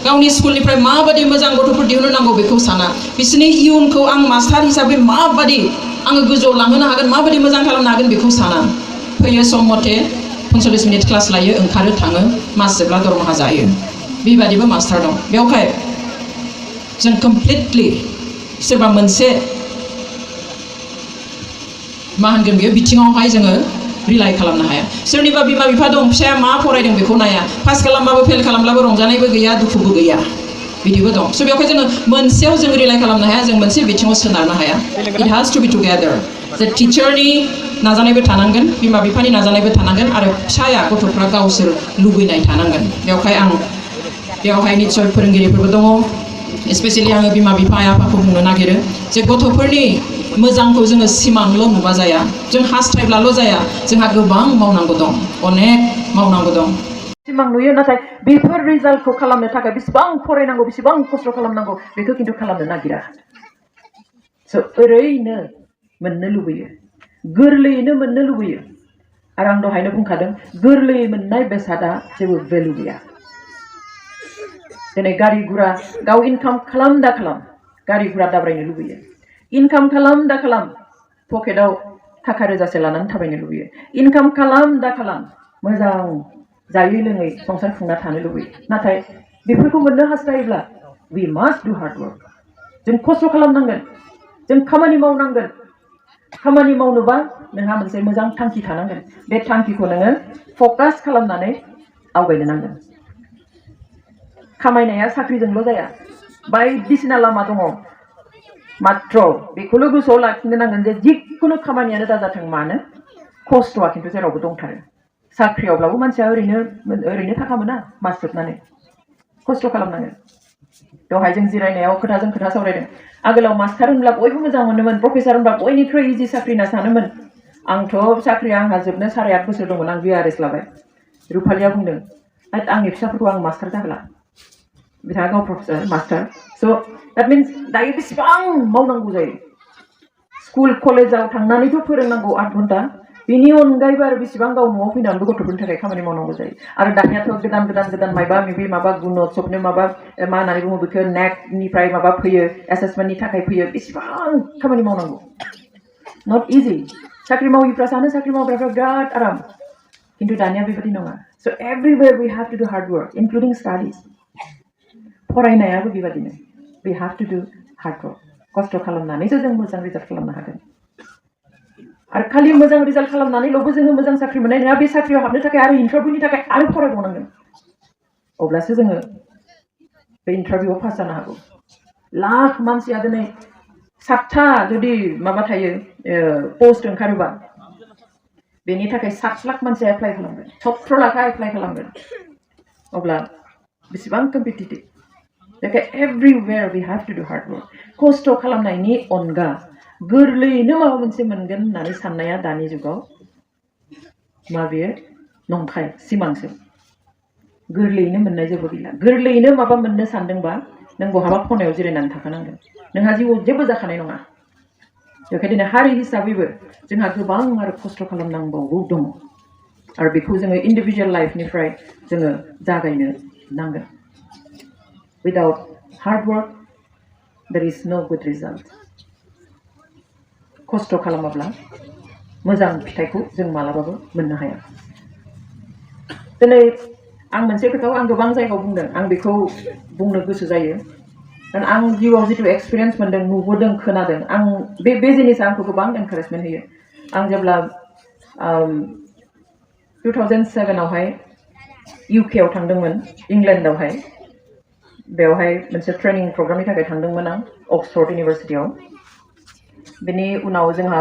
गावनि स्कुलनिफ्राय माबायदि मोजां गथ'फोर दिहुननो नांगौ बेखौ साना बिसोरनि इयुनखौ आं मास्टार हिसाबै माबायदि आङो गोजौआव लांहोनो हागोन माबायदि मोजां खालामनो हागोन बेखौ साना फैयो सम मथे 45 मिनिट क्लास लायो ओंखारो थाङो मास जोबब्ला दरमाहा जायो बेबादिबो मास्टार दं बेवहाय जों कमप्लिटलि सोरबा मोनसे मा होनगोन बेयो बिथिङावहाय जोङो रिलाय खालामनो हाया सोरनिबा बिमा बिफा दं फिसाया मा फरायदों बेखौ नाया पास खालामबाबो फेल खालामब्लाबो रंजानायबो गैया दुखुबो गैया बिदिबो दं स' बेवहाय जोङो मोनसेयाव जों रिलाय खालामनो हाया जों मोनसे बिथिङाव सोनारनो हाया इट हाज टु बि टुगेदार जे टिचारनि नाजानायबो थानांगोन बिमा बिफानि नाजानायबो थानांगोन आरो फिसाया गथ'फ्रा गावसोर लुबैनाय थानांगोन बेवहाय निस्सय फोरोंगिरिफोरबो दङ स्पेसियेलि आङो बिमा बिफा आइ आफाखौ बुंनो नागिरो जे गथ'फोरनि मोजांखौ जोङो सिमांल' नुबा जाया जों हास्थायब्लाल' जाया जोंहा गोबां मावनांगौ दं अनेक मावनांगौ दं सिमां नुयो नाथाय बेफोर रिजाल्टखौ खालामनो थाखाय बेसेबां फरायनांगौ बेसेबां खस्थ' खालामनांगौ बेखौ खिन्थु खालामनो नागिरा स' ओरैनो मोननो लुबैयो गोरलैयैनो मोननो लुबैयो आरो आं दहायनो बुंखादों गोरलैयै मोननाय बेसादा जेबो भेलु गैया दिनै गारि गुरा गाव इनकाम खालाम दा खालाम गारि गुरा दाब्रायनो लुबैयो इनकाम खालाम दा खालाम पकेटाव थाखा रोजासे लानानै थाबायनो लुबैयो इनकाम खालाम दा खालाम मोजां जायै लोङै संसार खुंना थानो लुबैयो नाथाय बेफोरखौ मोननो हास्थायोब्ला we must do hard work जों खस्थ' खालामनांगोन जों खामानि मावनांगोन खामानि मावनोबा नोंहा मोनसे मोजां थांखि थानांगोन बे थांखिखौ नोङो फकास खालामनानै आवगायनो नांगोन खामायनाया साख्रिजोंल' जाया बायदिसिना लामा दङ मात्र बेखौल' गोसोआव लाखिनो नांगोन जे जिखुनु खामानियानो दाजाथों मानो खस्थ'आ खिन्थु जेरावबो दंथारो साख्रियावब्लाबो मानसिया ओरैनो थाखा मोना मास जोबनानै खस्थ' खालामनांगोन दहाय जों जिरायनायाव खोथाजों खोथा सावरायदों आगोलाव मास्टार होनब्ला बयबो मोजां मोनोमोन प्रफेसार होनब्ला बयनिख्रुइ इजि साख्रि होनना सानोमोन आंथ' साख्रिया आंहा जोबनो 8.5 बोसोर दंमोन आं VRS लाबाय रुपालिया बुंदों आंनि फिसाफोरखौ आं मास्टार जाहोला बिथाङा गाव प्रफेसार मास्टार स' द्याट मिन्स दायो बेसेबां मावनांगौ जायो स्कुल कलेजाव थांनानैथ' फोरोंनांगौ 8 घन्टा बेनि अनगायैबो आरो बेसेबां गाव न'आव फैनानैबो गथ'फोरनि थाखाय खामानि मावनांगौ जायो आरो दानियाथ' गोदान माबा गुणत्सबनो माबा मा होननानै बुङो बेखौ नेकनिफ्राय माबा फैयो एसेसमेन्टनि थाखाय फैयो बेसेबां खामानि मावनांगौ नट इजि साख्रि माविफ्रा सानो साख्रि मावग्राफ्रा बिराद आराम खिन्थु दानिया बेबायदि नङा स' एभरिवेयर वी हेभ टु डु हार्ड वर्क इनक्लुडिं स्टाडिज फरायनायाबो बेबायदिनो वी हेभ टु डु हार्ड वर्क खस्थ' खालामनानैसो जों मोजां रिजाल्ट खालामनो हागोन आरो खालि मोजां रिजाल्ट खालामनानैल'बो जोङो मोजां साख्रि मोननाय नङा बे साख्रियाव हाबनो थाखाय आरो इन्टारभिउनि थाखाय आरो फरायबावनांगोन अब्लासो जोङो बे इन्टारभिउआव पास जानो हागौ लाख मानसिया दिनै 7था जुदि माबा थायो पोस्ट ओंखारोबा बेनि थाखाय 7 लाख मानसिया एप्लाइ खालामगोन 17 लाखा एप्लाइ खालामगोन अब्ला बेसेबां कम्पिटिटिभ बेखायनो एभरिवेयर वी हेभ टु डु हार्ड वर्क खस्थ' खालामनायनि अनगा गोरलैयैनो माबा मोनसे मोनगोन होननानै साननाया दानि जुगाव मा बेयो नंखाय सिमांसो गोरलैयैनो मोननाय जेबो गैला गोरलैयैनो माबा मोननो सानदोंबा नों बहाबा खनायाव जिरायनानै थाखानांगोन नोंहा जिउआव जेबो जाखानाय नङा बेखायनो दिनै हारि हिसाबैबो जोंहा गोबां आरो खस्थ' खालामनांबावगौ दङ आरो बेखौ जोङो इन्डिभिजुवेल लाइफनिफ्राय जोङो जागायनो नांगोन without hard work there is no good result खस्थ' खालामाब्ला मोजां फिथाइखौ जों मालाबाबो मोननो हाया दिनै आं मोनसे खोथाखौ आं गोबां जायगायाव बुंदों आं बेखौ बुंनो गोसो जायो आं जिउआव जिथु एक्सपिरियेन्स मोनदों नुबोदों खोनादों आं बे जिनिसा आंखौ गोबां एनकारेजमेन्ट होयो आं जेब्ला 2007 आवहाय UK आव थांदोंमोन इंलेन्डआवहाय बेवहाय मोनसे ट्रेनिं प्रग्रामनि थाखाय थांदोंमोन आं अक्सफर्ड इउनिभारसिटियाव बेनि उनाव जोंहा